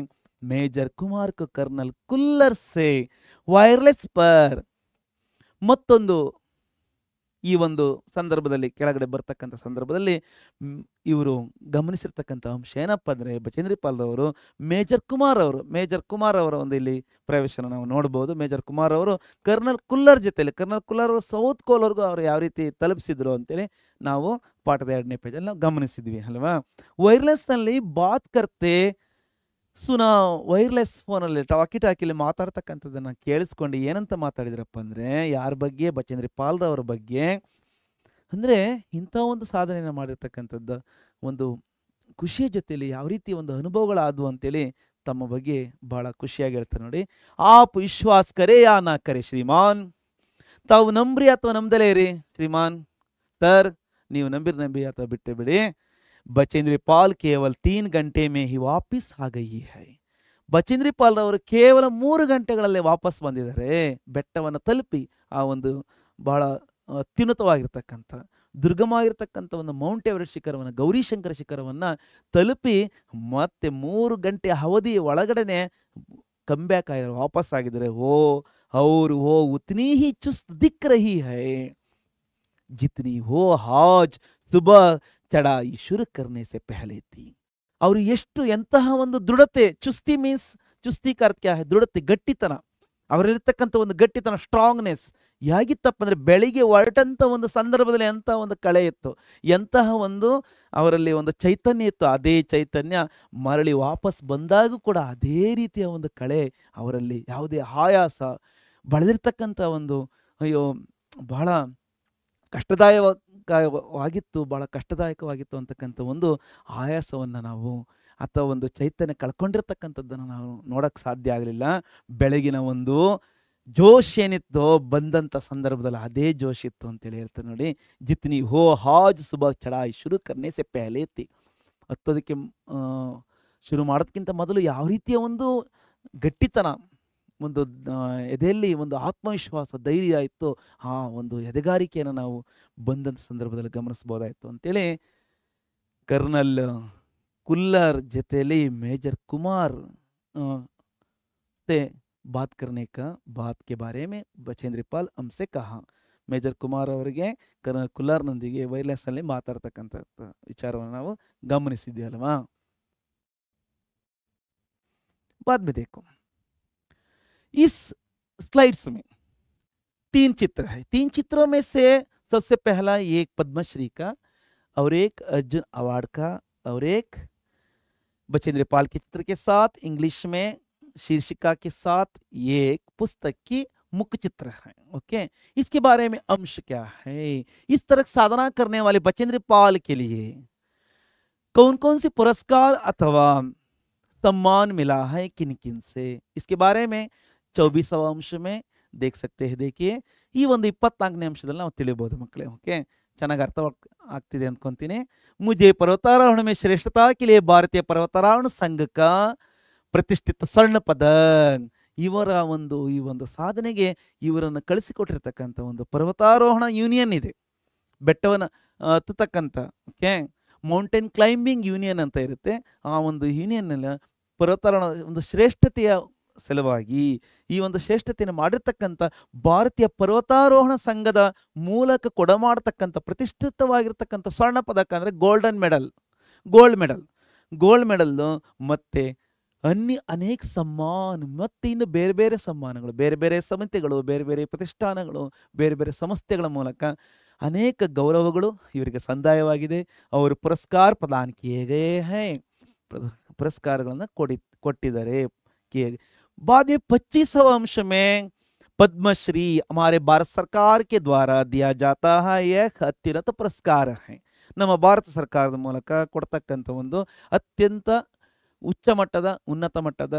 मेजर कुमार को कर्नल कुल्लर से वायरलेस पर, ಮತ್ತೊಂದು ಈ ಒಂದು ಸಂದರ್ಭದಲ್ಲಿ ಕೆಳಗಡೆ ಬರ್ತಕ್ಕಂಥ ಸಂದರ್ಭದಲ್ಲಿ ಇವರು ಗಮನಿಸಿರ್ತಕ್ಕಂಥ ಅಂಶ ಏನಪ್ಪ ಅಂದರೆ, ಬಚೇಂದ್ರಿ ಪಾಲ್ ಅವರು ಮೇಜರ್ ಕುಮಾರ್ ಅವರ ಒಂದು ಇಲ್ಲಿ ಪ್ರವೇಶನ ನಾವು ನೋಡ್ಬೋದು. ಮೇಜರ್ ಕುಮಾರ್ ಅವರು ಕರ್ನಲ್ ಕುಲ್ಲರ್ ಜೊತೆಯಲ್ಲಿ, ಕರ್ನಲ್ ಕುಲ್ಲರ್ ಅವರು ಸೌತ್ ಕೋಲ್ವರೆಗೂ ಅವರು ಯಾವ ರೀತಿ ತಲುಪಿಸಿದ್ರು ಅಂತೇಳಿ ನಾವು ಪಾಠದ 2ನೇ ಪೇಜಲ್ಲಿ ನಾವು ಗಮನಿಸಿದ್ವಿ ಅಲ್ವಾ. ವೈರ್ಲೆಸ್ನಲ್ಲಿ ಬಾತ್ ಕರ್ತೆ ಸುನಾ, ವೈರ್ಲೆಸ್ ಫೋನಲ್ಲಿ ಟಾಕಿಲಿ ಮಾತಾಡ್ತಕ್ಕಂಥದ್ದನ್ನು ಕೇಳಿಸ್ಕೊಂಡು ಏನಂತ ಮಾತಾಡಿದ್ರಪ್ಪ ಅಂದರೆ, ಯಾರ ಬಗ್ಗೆ? ಬಚೇಂದ್ರಿ ಪಾಲ್ರವರ ಬಗ್ಗೆ. ಅಂದರೆ ಇಂಥ ಒಂದು ಸಾಧನೆಯನ್ನು ಮಾಡಿರ್ತಕ್ಕಂಥದ್ದು ಒಂದು ಖುಷಿಯ ಜೊತೆಯಲ್ಲಿ ಯಾವ ರೀತಿ ಒಂದು ಅನುಭವಗಳಾದವು ಅಂತೇಳಿ ತಮ್ಮ ಬಗ್ಗೆ ಭಾಳ ಖುಷಿಯಾಗಿ ಹೇಳ್ತಾರೆ ನೋಡಿ. ಆಪ್ ವಿಶ್ವಾಸ ಕರೆ ಯಾ ನಾ ಕರೆ ಶ್ರೀಮಾನ್, ತಾವು ನಂಬ್ರಿ ಅಥವಾ ನಂಬದಲೇ ಇರಿ ಶ್ರೀಮಾನ್, ಸರ್ ನೀವು ನಂಬಿ ಅಥವಾ ಬಿಟ್ಟೆ ಬಿಡಿ. बचेंद्री पाल केवल 3 घंटे में ही वापस आ गई है. ಬಚೇಂದ್ರಿ ಪಾಲ್ ಅವರು ಕೇವಲ 3 ಗಂಟೆಗಳಲ್ಲೇ ವಾಪಸ್ ಬಂದಿದ್ದಾರೆ. ಬೆಟ್ಟವನ್ನು ತಲುಪಿ ಆ ಒಂದು ಬಹಳ ಅತ್ಯುನ್ನತವಾಗಿರ್ತಕ್ಕಂಥ ದುರ್ಗಮವಾಗಿರ್ತಕ್ಕಂಥ ಒಂದು ಮೌಂಟ್ ಎವರೆಸ್ಟ್ ಶಿಖರವನ್ನು, ಗೌರಿಶಂಕರ ಶಿಖರವನ್ನು ತಲುಪಿ ಮತ್ತೆ 3 ಗಂಟೆ ಅವಧಿ ಒಳಗಡೆ ಕಂಬ್ಯಾಕ್ ಆಗಿದ್ದಾರೆ, ವಾಪಸ್ ಆಗಿದ್ದಾರೆ. ಓ ಉತ್ನಿ ಹಿ ಚುಸ್ತ್ ದಿಕ್ ರಹಿ ಹೈ ಜಿತ್ನಿ ಹೋ ಹಾಜ್ ಸುಬಹ ಚಢಾಯಿ ಶುರು ಕರ್ನೆ ಸೆ ಪಹಲೆ ಥಿ. ಅವರು ಎಷ್ಟು ಎಂತಹ ಒಂದು ದೃಢತೆ, ಚುಸ್ತಿ ಮೀನ್ಸ್ ಚುಸ್ತಿ ಕರ್ತ ಕ್ಯಾ ಹೈ, ದೃಢತೆ, ಗಟ್ಟಿತನ, ಅವರಲ್ಲಿರ್ತಕ್ಕಂಥ ಒಂದು ಗಟ್ಟಿತನ, ಸ್ಟ್ರಾಂಗ್ನೆಸ್ ಹೇಗಿತ್ತಪ್ಪ ಅಂದರೆ, ಬೆಳಿಗ್ಗೆ ಹೊರಟಂಥ ಒಂದು ಸಂದರ್ಭದಲ್ಲಿ ಎಂತಹ ಒಂದು ಕಳೆ ಇತ್ತು, ಎಂತಹ ಒಂದು ಅವರಲ್ಲಿ ಒಂದು ಚೈತನ್ಯ ಇತ್ತು, ಅದೇ ಚೈತನ್ಯ ಮರಳಿ ವಾಪಸ್ ಬಂದಾಗೂ ಕೂಡ ಅದೇ ರೀತಿಯ ಒಂದು ಕಳೆ ಅವರಲ್ಲಿ, ಯಾವುದೇ ಆಯಾಸ ಬಳದಿರ್ತಕ್ಕಂಥ ಒಂದು ಬಹಳ ಬಹಳ ಕಷ್ಟದಾಯಕವಾಗಿತ್ತು ಅಂತಕ್ಕಂಥ ಒಂದು ಆಯಾಸವನ್ನು ನಾವು ಅಥವಾ ಒಂದು ಚೈತನ್ಯ ಕಳ್ಕೊಂಡಿರ್ತಕ್ಕಂಥದ್ದನ್ನು ನಾವು ನೋಡೋಕ್ಕೆ ಸಾಧ್ಯ ಆಗಲಿಲ್ಲ. ಬೆಳಗಿನ ಒಂದು ಜೋಶ್ ಏನಿತ್ತೋ ಬಂದಂಥ ಸಂದರ್ಭದಲ್ಲಿ ಅದೇ ಜೋಶ್ ಇತ್ತು ಅಂತೇಳಿ ಹೇಳ್ತಾರೆ ನೋಡಿ. ಜಿತ್ನಿ ಹೋ ಹಾಜ್ ಸುಬಹ ಚಢಾಯಿ ಶುರು ಕರ್ನೆ ಸೆ ಪಹಲೆ ಥಿ, ಹತ್ತೋದಕ್ಕೆ ಶುರು ಮಾಡೋದಕ್ಕಿಂತ ಮೊದಲು ಯಾವ ರೀತಿಯ ಒಂದು ಗಟ್ಟಿತನ, ಒಂದು ಎದೆಯಲ್ಲಿ ಒಂದು ಆತ್ಮವಿಶ್ವಾಸ, ಧೈರ್ಯ ಇತ್ತು, ಆ ಒಂದು ಎದೆಗಾರಿಕೆಯನ್ನು ನಾವು ಬಂದಂಥ ಸಂದರ್ಭದಲ್ಲಿ ಗಮನಿಸ್ಬೋದಾಯಿತು ಅಂತೇಳಿ कर्नल कुल्लर जतेली मेजर कुमार से बात करने का बात के बारे में बचेंद्री पाल हमसे कहा. ಮೇಜರ್ ಕುಮಾರ್ ಅವರಿಗೆ ಕರ್ನಲ್ ಕುಲ್ಲರ್ನೊಂದಿಗೆ ವೈರ್ಲೆಸ್ನಲ್ಲಿ ಮಾತಾಡ್ತಕ್ಕಂಥ ವಿಚಾರವನ್ನು ನಾವು ಗಮನಿಸಿದ್ವಿ ಅಲ್ವಾ. बाद में देखो इस स्लाइड्स में 3 चित्र है. 3 चित्रों में से सबसे पहला एक पद्मश्री का और एक अर्जुन अवार्ड का और एक बचेंद्र पाल के चित्र के साथ इंग्लिश में शीर्षिका के साथ ये एक पुस्तक की मुख्य चित्र है. ओके, इसके बारे में अंश क्या है, इस तरह साधना करने वाले बचेंद्र पाल के लिए कौन कौन से पुरस्कार अथवा सम्मान मिला है, किन किन से, इसके बारे में 24वां अंश में देख सकते हैं. देखिए ಈ ಒಂದು 24ನೇ ಅಂಶದಲ್ಲಿ ನಾವು ತಿಳಿಬಹುದು ಮಕ್ಕಳೇ. ಓಕೆ, ಚೆನ್ನಾಗಿ ಅರ್ಥ ಆಗ್ತಿದೆ ಅಂದ್ಕೊಂತೀನಿ. मुझे पर्वतारोहण में श्रेष्ठता के लिए भारतीय पर्वतारोहण संघ का प्रतिष्ठित स्वर्ण पदक, ಇವರ ಒಂದು ಈ ಒಂದು ಸಾಧನೆಗೆ ಇವರನ್ನು ಕಳಿಸಿಕೊಟ್ಟಿರ್ತಕ್ಕಂಥ ಒಂದು ಪರ್ವತಾರೋಹಣ ಯೂನಿಯನ್ ಇದೆ, ಬೆಟ್ಟವನ್ನು ಹತ್ತತಕ್ಕಂಥ. ಓಕೆ, ಮೌಂಟೇನ್ ಕ್ಲೈಂಬಿಂಗ್ ಯೂನಿಯನ್ ಅಂತ ಇರುತ್ತೆ. ಆ ಒಂದು ಯೂನಿಯನ್ನಲ್ಲಿ ಪರ್ವತಾರೋಹಣ ಒಂದು ಶ್ರೇಷ್ಠತೆಯ ಸಲುವಾಗಿ ಈ ಒಂದು ಶ್ರೇಷ್ಠತೆಯನ್ನು ಮಾಡಿರ್ತಕ್ಕಂಥ ಭಾರತೀಯ ಪರ್ವತಾರೋಹಣ ಸಂಘದ ಮೂಲಕ ಕೊಡಮಾಡ್ತಕ್ಕಂಥ ಪ್ರತಿಷ್ಠಿತವಾಗಿರ್ತಕ್ಕಂಥ ಸ್ವರ್ಣ ಪದಕ ಅಂದರೆ ಗೋಲ್ಡ್ ಮೆಡಲ್ಲು ಮತ್ತು ಅನೇಕ ಸಮ್ಮಾನ ಮತ್ತು ಇನ್ನು ಬೇರೆ ಬೇರೆ ಸಮ್ಮಾನಗಳು, ಬೇರೆ ಬೇರೆ ಸಮಿತಿಗಳು, ಬೇರೆ ಬೇರೆ ಪ್ರತಿಷ್ಠಾನಗಳು, ಬೇರೆ ಬೇರೆ ಸಂಸ್ಥೆಗಳ ಮೂಲಕ ಅನೇಕ ಗೌರವಗಳು ಇವರಿಗೆ ಸಂದಾಯವಾಗಿದೆ. ಅವರು ಪುರಸ್ಕಾರ ಪ್ರದಾನ ಕಿಯೇ ಗಯೇ ಹೈ, ಪುರಸ್ಕಾರಗಳನ್ನು ಕೊಟ್ಟಿದ್ದಾರೆ. बाद में 25वां अंश में पद्मश्री हमारे भारत सरकार के द्वारा दिया जाता है. यह अत्युन्नत पुरस्कार है. ನಮ್ಮ ಭಾರತ ಸರ್ಕಾರದ ಮೂಲಕ ಕೊಡ್ತಕ್ಕಂಥ ಒಂದು ಅತ್ಯಂತ ಉಚ್ಚ ಮಟ್ಟದ ಉನ್ನತ ಮಟ್ಟದ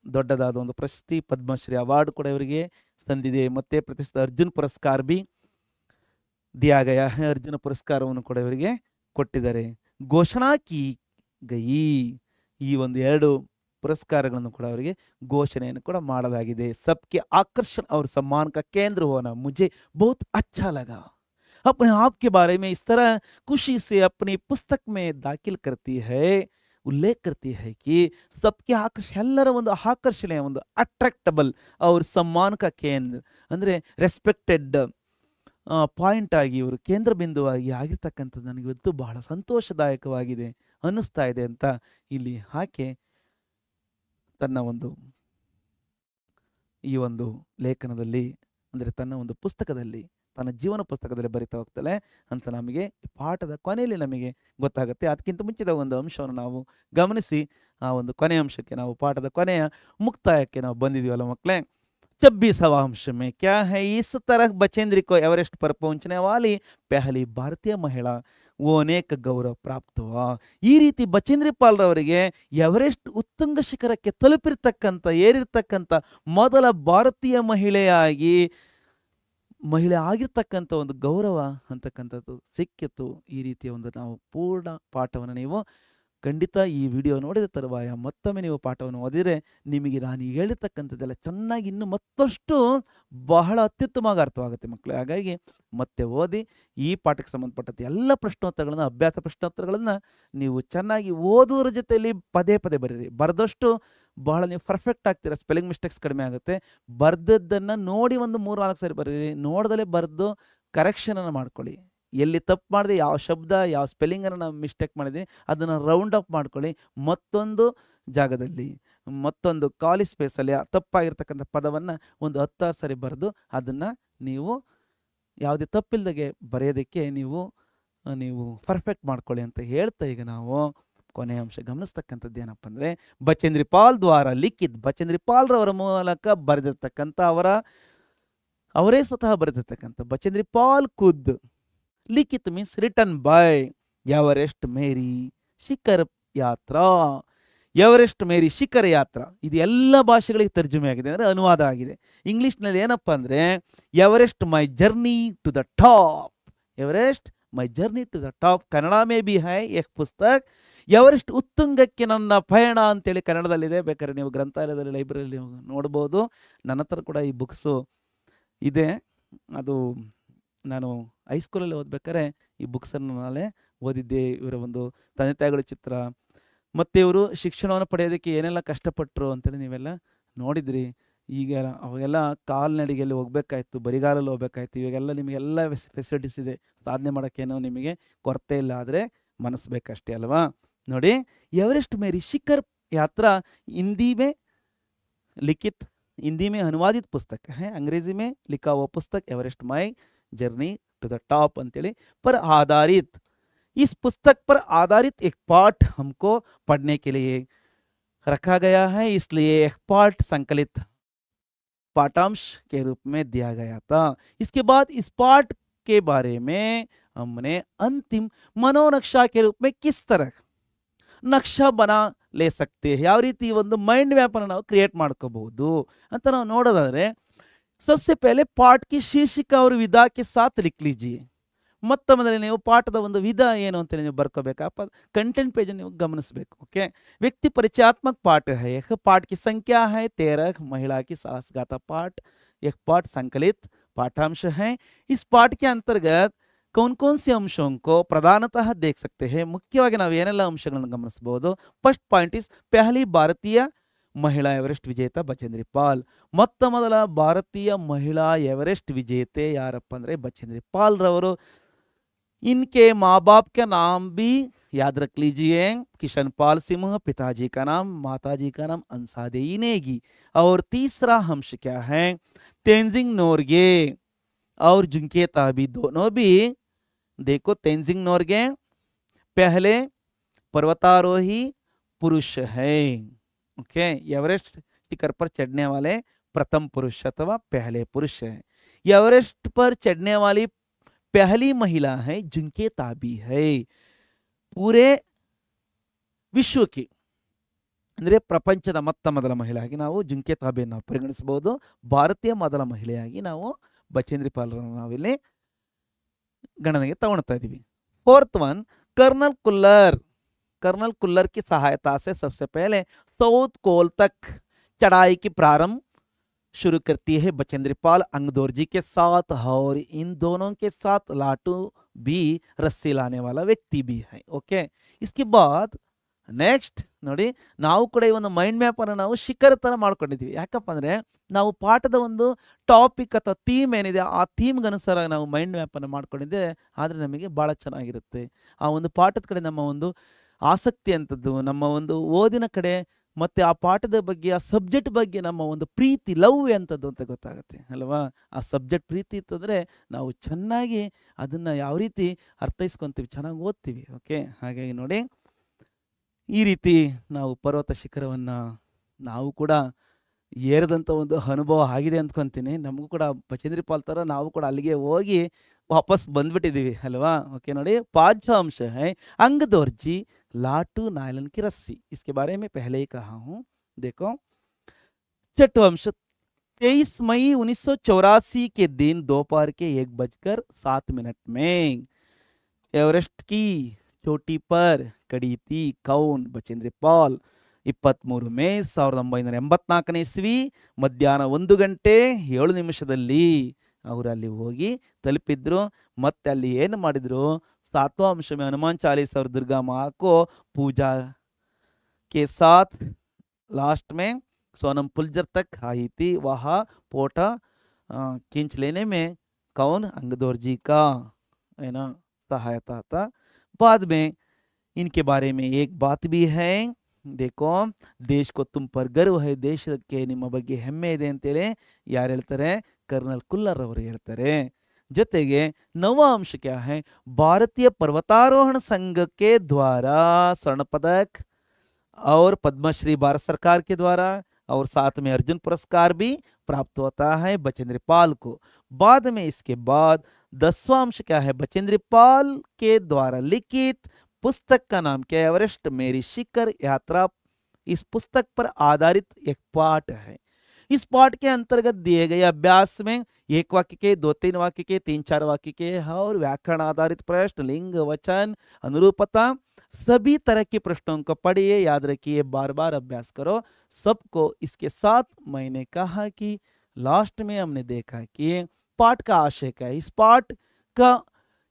ದೊಡ್ಡದಾದ ಒಂದು ಪ್ರಶಸ್ತಿ ಪದ್ಮಶ್ರೀ ಅವಾರ್ಡ್ ಕೂಡ ಇವರಿಗೆ ಸಂದಿದೆ. ಮತ್ತೆ ಪ್ರತಿಷ್ಠಿತ ಅರ್ಜುನ್ ಪುರಸ್ಕಾರ ಬಿ ದಿಯಾ ಗಯಾ ಹೈ, ಅರ್ಜುನ ಪುರಸ್ಕಾರವನ್ನು ಕೂಡ ಇವರಿಗೆ ಕೊಟ್ಟಿದ್ದಾರೆ. ಘೋಷಣಾ ಕಿ ಗಯಿ, ಈ ಒಂದು 2 पुरस्कारಗಳನ್ನು ಕೂಡ ಅವರಿಗೆ ಘೋಷಣೆಯನ್ನು ಕೂಡ ಮಾಡಲಾಗಿದೆ. सबके आकर्षण और सम्मान का केंद्र होना मुझे बहुत अच्छा लगा. अपने आप के बारे में इस तरह खुशी से अपनी पुस्तक में दाखिल करती है, उल्लेख करती है कि सबके आकर्षण, ಎಲ್ಲರ ಒಂದು ಆಕರ್ಷಣೆಯ ಒಂದು ಅಟ್ರಾಕ್ಟಬಲ್ और सम्मान का केंद्र ಅಂದರೆ ರೆಸ್ಪೆಕ್ಟೆಡ್ ಪಾಯಿಂಟ್ ಆಗಿ ಇವರು ಕೇಂದ್ರ ಬಿಂದುವಾಗಿ ಆಗಿರ್ತಕ್ಕಂಥದ್ದು ನನಗೆ ಇವತ್ತು ಬಹಳ ಸಂತೋಷದಾಯಕವಾಗಿದೆ ಅನ್ನಿಸ್ತಾ ಇದೆ ಅಂತ ಇಲ್ಲಿ ಆಕೆ ತನ್ನ ಒಂದು ಈ ಒಂದು ಲೇಖನದಲ್ಲಿ ಅಂದರೆ ತನ್ನ ಒಂದು ಪುಸ್ತಕದಲ್ಲಿ, ತನ್ನ ಜೀವನ ಪುಸ್ತಕದಲ್ಲಿ ಬರಿತಾ ಹೋಗ್ತಾಳೆ ಅಂತ ನಮಗೆ ಪಾಠದ ಕೊನೆಯಲ್ಲಿ ನಮಗೆ ಗೊತ್ತಾಗುತ್ತೆ. ಅದಕ್ಕಿಂತ ಮುಂಚಿದ ಒಂದು ಅಂಶವನ್ನು ನಾವು ಗಮನಿಸಿ ಆ ಒಂದು ಕೊನೆಯ ಅಂಶಕ್ಕೆ, ನಾವು ಪಾಠದ ಕೊನೆಯ ಮುಕ್ತಾಯಕ್ಕೆ ನಾವು ಬಂದಿದ್ದೀವಲ್ಲ ಮಕ್ಕಳೇ. 26वां अंश में क्या है, इस तरह बचेंद्री को एवरेस्ट पर पहुंचने वाली पहली भारतीय महिला वो अनेक गौरव प्राप्त हुआ. ಈ ರೀತಿ ಬಚೇಂದ್ರಿ ಪಾಲ್ ರವರಿಗೆ ಎವರೆಸ್ಟ್ ಉತ್ತುಂಗ ಶಿಖರಕ್ಕೆ ತಲುಪಿರ್ತಕ್ಕಂಥ ಏರಿರ್ತಕ್ಕಂಥ ಮೊದಲ ಭಾರತೀಯ ಮಹಿಳೆ ಆಗಿರ್ತಕ್ಕಂಥ ಒಂದು ಗೌರವ ಅಂತಕ್ಕಂಥದ್ದು ಸಿಕ್ಕಿತು. ಈ ರೀತಿಯ ಒಂದು ನಾವು ಪೂರ್ಣ ಪಾಠವನ್ನು ನೀವು ಖಂಡಿತ ಈ ವಿಡಿಯೋ ನೋಡಿದ ತರುವಾಯ ಮತ್ತೊಮ್ಮೆ ನೀವು ಪಾಠವನ್ನು ಓದಿದರೆ ನಿಮಗೆ ನಾನು ಹೇಳಿರ್ತಕ್ಕಂಥದ್ದೆಲ್ಲ ಚೆನ್ನಾಗಿ ಇನ್ನೂ ಮತ್ತಷ್ಟು ಬಹಳ ಅತ್ಯುತ್ತಮವಾಗಿ ಅರ್ಥವಾಗುತ್ತೆ ಮಕ್ಕಳೇ. ಹಾಗಾಗಿ ಮತ್ತೆ ಓದಿ ಈ ಪಾಠಕ್ಕೆ ಸಂಬಂಧಪಟ್ಟಂತೆ ಎಲ್ಲ ಪ್ರಶ್ನೋತ್ತರಗಳನ್ನು, ಅಭ್ಯಾಸ ಪ್ರಶ್ನೋತ್ತರಗಳನ್ನು ನೀವು ಚೆನ್ನಾಗಿ ಓದುವರ ಜೊತೆಯಲ್ಲಿ ಪದೇ ಪದೇ ಬರೀರಿ. ಬರೆದಷ್ಟು ಬಹಳ ನೀವು ಪರ್ಫೆಕ್ಟ್ ಆಗ್ತೀರಾ, ಸ್ಪೆಲ್ಲಿಂಗ್ ಮಿಸ್ಟೇಕ್ಸ್ ಕಡಿಮೆ ಆಗುತ್ತೆ. ಬರೆದದ್ದನ್ನು ನೋಡಿ ಒಂದು 3-4 ಸಾರಿ ಬರೀರಿ. ನೋಡ್ದಲೇ ಬರೆದು ಕರೆಕ್ಷನನ್ನು ಮಾಡ್ಕೊಳ್ಳಿ. ಎಲ್ಲಿ ತಪ್ಪು ಮಾಡಿದೆ, ಯಾವ ಶಬ್ದ ಯಾವ ಸ್ಪೆಲ್ಲಿಂಗನ್ನು ನಾವು ಮಿಸ್ಟೇಕ್ ಮಾಡಿದ್ವಿ ಅದನ್ನು ರೌಂಡ್ ಅಪ್ ಮಾಡ್ಕೊಳ್ಳಿ. ಮತ್ತೊಂದು ಜಾಗದಲ್ಲಿ ಮತ್ತೊಂದು ಖಾಲಿ ಸ್ಪೇಸಲ್ಲಿ ತಪ್ಪಾಗಿರ್ತಕ್ಕಂಥ ಪದವನ್ನು ಒಂದು 10 ಸಾರಿ ಬರೆದು ಅದನ್ನು ನೀವು ಯಾವುದೇ ತಪ್ಪಿಲ್ದಾಗೆ ಬರೆಯೋದಕ್ಕೆ ನೀವು ಪರ್ಫೆಕ್ಟ್ ಮಾಡ್ಕೊಳ್ಳಿ ಅಂತ ಹೇಳ್ತಾ ಈಗ ನಾವು ಕೊನೆಯ ಅಂಶ ಗಮನಿಸ್ತಕ್ಕಂಥದ್ದು ಏನಪ್ಪ ಅಂದರೆ, ಬಚೇಂದ್ರಿ ಪಾಲ್ ದ್ವಾರ ಲಿಖಿತ್, ಬಚೇಂದ್ರಿ ಪಾಲ್ರವರ ಮೂಲಕ ಬರೆದಿರ್ತಕ್ಕಂಥ ಅವರೇ ಸ್ವತಃ ಬರೆದಿರ್ತಕ್ಕಂಥ ಬಚೇಂದ್ರಿ ಪಾಲ್ ಖುದ್ लिखित मीन्स रिटन बाय एवरेस्ट मेरी शिखर यात्रा. ಎವರೆಸ್ಟ್ ಮೇರಿ ಶಿಖರ ಯಾತ್ರಾ ಇದು ಎಲ್ಲ ಭಾಷೆಗಳಿಗೆ ತರ್ಜುಮೆ ಆಗಿದೆ, ಅಂದರೆ ಅನುವಾದ ಆಗಿದೆ. ಇಂಗ್ಲೀಷ್ನಲ್ಲಿ ಏನಪ್ಪ ಅಂದರೆ Everest my journey to the top, Everest my journey to the top. Kannada ಮೇ ಬಿ ಹೈ ಎಕ್ ಪುಸ್ತಕ್, ಎವರೆಸ್ಟ್ ಉತ್ತುಂಗಕ್ಕೆ ನನ್ನ ಪಯಣ ಅಂತೇಳಿ ಕನ್ನಡದಲ್ಲಿದೆ. ಬೇಕಾದ್ರೆ ನೀವು ಗ್ರಂಥಾಲಯದಲ್ಲಿ ಲೈಬ್ರರಿಯಲ್ಲಿ ನೋಡ್ಬೋದು. ನನ್ನ ಹತ್ರ ಕೂಡ ಈ ಬುಕ್ಸು ಇದೆ. ಅದು ನಾನು ಹೈಸ್ಕೂಲಲ್ಲಿ ಓದ್ಬೇಕಾದ್ರೆ ಈ ಬುಕ್ಸನ್ನು ನಾಳೆ ಓದಿದ್ದೆ. ಇವರ ಒಂದು ತಂದೆ ತಾಯಿಗಳ ಚಿತ್ರ ಮತ್ತು ಇವರು ಶಿಕ್ಷಣವನ್ನು ಪಡೆಯೋದಕ್ಕೆ ಏನೆಲ್ಲ ಕಷ್ಟಪಟ್ಟರು ಅಂತೇಳಿ ನೀವೆಲ್ಲ ನೋಡಿದ್ರಿ. ಈಗ ಅವಾಗೆಲ್ಲ ಕಾಲ್ನಡಿಗೆಯಲ್ಲಿ ಹೋಗ್ಬೇಕಾಯ್ತು, ಬರಿಗಾಲಲ್ಲಿ ಹೋಗ್ಬೇಕಾಯ್ತು. ಇವಾಗೆಲ್ಲ ನಿಮಗೆಲ್ಲ ಫೆಸಿಲಿಟೀಸ್ ಇದೆ, ಸಾಧನೆ ಮಾಡೋಕ್ಕೇನೋ ನಿಮಗೆ ಕೊರತೆ ಇಲ್ಲ, ಆದರೆ ಮನಸ್ಸು ಬೇಕಷ್ಟೇ ಅಲ್ವಾ. ನೋಡಿ, ಎವರೆಸ್ಟ್ ಮೇರಿ ಶಿಖರ್ ಯಾತ್ರಾ हिंदी में लिखित, हिंदी में अनुवादित पुस्तक है. अंग्रेजी में लिखा हुआ पुस्तक Everest my journey to the top अंतೇಳಿ पर आधारित, इस पुस्तक पर आधारित एक पाठ हमको पढ़ने के लिए रखा गया है, इसलिए एक पाठ संकलित पाठांश के रूप में दिया गया था. इसके बाद इस पाठ के बारे में हमने अंतिम मनोनक्शा के रूप में किस तरह ನಕ್ಷಾ ಬನಾ ಲೇ ಸಕ್ತೆ, ಯಾವ ರೀತಿ ಒಂದು ಮೈಂಡ್ ಮ್ಯಾಪನ್ನು ನಾವು ಕ್ರಿಯೇಟ್ ಮಾಡ್ಕೋಬಹುದು ಅಂತ ನಾವು ನೋಡೋದಾದರೆ, सबसे पहले पाठ की शीर्षिका और विधा के साथ लिख लीजिए. ಮೊತ್ತ ಮೊದಲೇ ನೀವು ಪಾಠದ ಒಂದು ವಿಧ ಏನು ಅಂತೇಳಿ ನೀವು ಬರ್ಕೋಬೇಕಪ್ಪ. ಕಂಟೆಂಟ್ ಪೇಜ್ ನೀವು ಗಮನಿಸಬೇಕು. ಓಕೆ, व्यक्ति परिचयात्मक पाठ है, एक पाठ की संख्या है 13, महिला की साहसगाथा पाठ एक पाठ संकलित पाठांश है. इस पाठ के अंतर्गत कौन कौन से अंशों को प्रधानतः देख सकते हैं. ಮುಖ್ಯವಾಗಿ ನಾವು ಏನೆಲ್ಲ ಅಂಶಗಳನ್ನು ಗಮನಿಸಬಹುದು. ಫಸ್ಟ್ ಪಾಯಿಂಟ್ ಇಸ್, ಪಹಲಿ ಭಾರತೀಯ ಮಹಿಳಾ ಎವರೆಸ್ಟ್ ವಿಜೇತ ಬಚೇಂದ್ರಿ ಪಾಲ್. ಮೊತ್ತ ಮೊದಲ ಭಾರತೀಯ ಮಹಿಳಾ ಎವರೆಸ್ಟ್ ವಿಜೇತೆ ಯಾರಪ್ಪ ಅಂದರೆ ಬಚೇಂದ್ರಿ ಪಾಲ್ ರವರು. इनके माँ बाप का नाम भी याद रख लीजिए, किशन पाल सिंह पिताजी का नाम, माताजी का नाम अंसादेई नेगी. और तीसरा अंश क्या है, तेंजिंग नोरगे और जुंके ताबी दोनों भी देखो, तेंजिंग नोरगे पहले पर्वतारोही पुरुष है. ओके, एवरेस्ट शिखर पर चढ़ने वाले प्रथम पुरुष अथवा पहले पुरुष है. एवरेस्ट पर चढ़ने वाली पहली महिला है जिनके ताबी है. पूरे ವಿಶ್ವಕ್ಕೆ ಅಂದರೆ ಪ್ರಪಂಚದ ಮೊತ್ತ ಮೊದಲ ಮಹಿಳೆಯಾಗಿ ನಾವು ಜುಂಕೆ ತಾಬೆಯನ್ನು ನಾವು ಪರಿಗಣಿಸಬಹುದು. ಭಾರತೀಯ ಮೊದಲ ಮಹಿಳೆಯಾಗಿ ನಾವು ಬಚೇಂದ್ರಿ ಪಾಲ್ರನ್ನು ನಾವಿಲ್ಲಿ गणने तगोता इधीवी. Fourth one, colonel Kullar. Colonel Kullar की सहायता से सबसे पहले साउथ कोल तक चढ़ाई की प्रारंभ शुरू करती है बचेंद्री पाल अंगदोरजी के साथ, और इन दोनों के साथ लाटू भी रस्सी लाने वाला व्यक्ति भी है. ओके, इसके बाद ನೆಕ್ಸ್ಟ್ ನೋಡಿ, ನಾವು ಕೂಡ ಈ ಒಂದು ಮೈಂಡ್ ಮ್ಯಾಪ್ ಅನ್ನು ನಾವು ಶಿಖರ ತರ ಮಾಡ್ಕೊಂಡಿದ್ದೀವಿ. ಯಾಕಪ್ಪ ಅಂದ್ರೆ ನಾವು ಪಾಠದ ಒಂದು ಟಾಪಿಕ್ ಅಥವಾ ಥೀಮ್ ಏನಿದೆ ಆ ಥೀಮ್ಗೆ ಅನುಸಾರ ನಾವು ಮೈಂಡ್ ಮ್ಯಾಪ್ ಅನ್ನು ಮಾಡ್ಕೊಂಡಿದ್ದೆ, ಆದರೆ ನಮಗೆ ಬಹಳ ಚೆನ್ನಾಗಿರುತ್ತೆ. ಆ ಒಂದು ಪಾಠದ ಕಡೆ ನಮ್ಮ ಒಂದು ಆಸಕ್ತಿ ಅಂತದ್ದು, ನಮ್ಮ ಒಂದು ಓದಿನ ಕಡೆ ಮತ್ತೆ ಆ ಪಾಠದ ಬಗ್ಗೆ, ಆ ಸಬ್ಜೆಕ್ಟ್ ಬಗ್ಗೆ ನಮ್ಮ ಒಂದು ಪ್ರೀತಿ, ಲವ್ ಎಂಥದ್ದು ಅಂತ ಗೊತ್ತಾಗುತ್ತೆ ಅಲ್ವಾ. ಆ ಸಬ್ಜೆಕ್ಟ್ ಪ್ರೀತಿ ಇತ್ತಂದರೆ ನಾವು ಚೆನ್ನಾಗಿ ಅದನ್ನು ಯಾವ ರೀತಿ ಅರ್ಥೈಸ್ಕೊತೀವಿ, ಚೆನ್ನಾಗಿ ಓದ್ತೀವಿ. ಓಕೆ, ಹಾಗಾಗಿ ನೋಡಿ ಈ ರೀತಿ ನಾವು ಪರ್ವತ ಶಿಖರವನ್ನು ನಾವು ಕೂಡ ಏರಿದಂಥ ಒಂದು ಅನುಭವ ಆಗಿದೆ ಅಂದ್ಕೊತೀನಿ. ನಮಗೂ ಕೂಡ ಬಚೇಂದ್ರಿ ಪಾಲ್ ಥರ ನಾವು ಕೂಡ ಅಲ್ಲಿಗೆ ಹೋಗಿ ವಾಪಸ್ ಬಂದ್ಬಿಟ್ಟಿದ್ದೀವಿ ಅಲ್ವಾ. ಓಕೆ ನೋಡಿ, पांचवा अंश है अंगदोरजी लाटू नायलन की रस्सी. इसके बारे में पहले ही कहा हूँ. देखो, छठवां अंश 23 मई 1984 के दिन दोपहर के 1:07 में एवरेस्ट की चोटी पर कड़ी थी. कौन? बचेंद्री पाल. 23 ಮೇ 1984 ಇಸ್ವಿ ಮಧ್ಯಾಹ್ನ 1:07 ಅವರು ಅಲ್ಲಿ ಹೋಗಿ ತಲುಪಿದ್ರು. ಮತ್ತೆ ಅಲ್ಲಿ ಏನು ಮಾಡಿದ್ರು, 7वां अंश में हनुमान चालीसा और दुर्गा माँ को पूजा के साथ लास्ट में सोनम पुलजर तक आई थी. वहाँ फोटो खींच लेने में कौन? अंगदोरजी का है ना सहायता था. बाद में इनके बारे में एक बात भी है. देखो, देश को तुम पर गर्व है, ದೇಶಕ್ಕೆ ನಿಮ್ಮ ಬಗ್ಗೆ ಹೆಮ್ಮೆ ಇದೆ ಅಂತೇಳಿ ಯಾರು ಹೇಳ್ತಾರೆ? कर्नल कुल्लर ಅವರು ಹೇಳ್ತಾರೆ. ಜೊತೆಗೆ नवा अंश क्या है, भारतीय पर्वतारोहण संघ के द्वारा स्वर्ण पदक और पद्मश्री भारत सरकार के द्वारा और साथ में अर्जुन पुरस्कार भी प्राप्त होता है बचेंद्री पाल को. बाद में इसके बाद 10वां अंश क्या है, बचेंद्री पाल के द्वारा लिखित पुस्तक का नाम क्या है? एवरेस्ट मेरी शिखर यात्रा. इस पुस्तक पर आधारित एक पाठ है. इस पाठ के अंतर्गत दिए गए अभ्यास में 1 वाक्य के, 2-3 वाक्य के, 3-4 वाक्य के और व्याकरण आधारित प्रश्न, लिंग, वचन, अनुरूपता, सभी तरह के प्रश्नों को पढ़िए, याद रखिए, बार बार अभ्यास करो सबको. इसके साथ मैंने कहा कि लास्ट में हमने देखा कि पाठ का आशय क्या है. इस पाठ का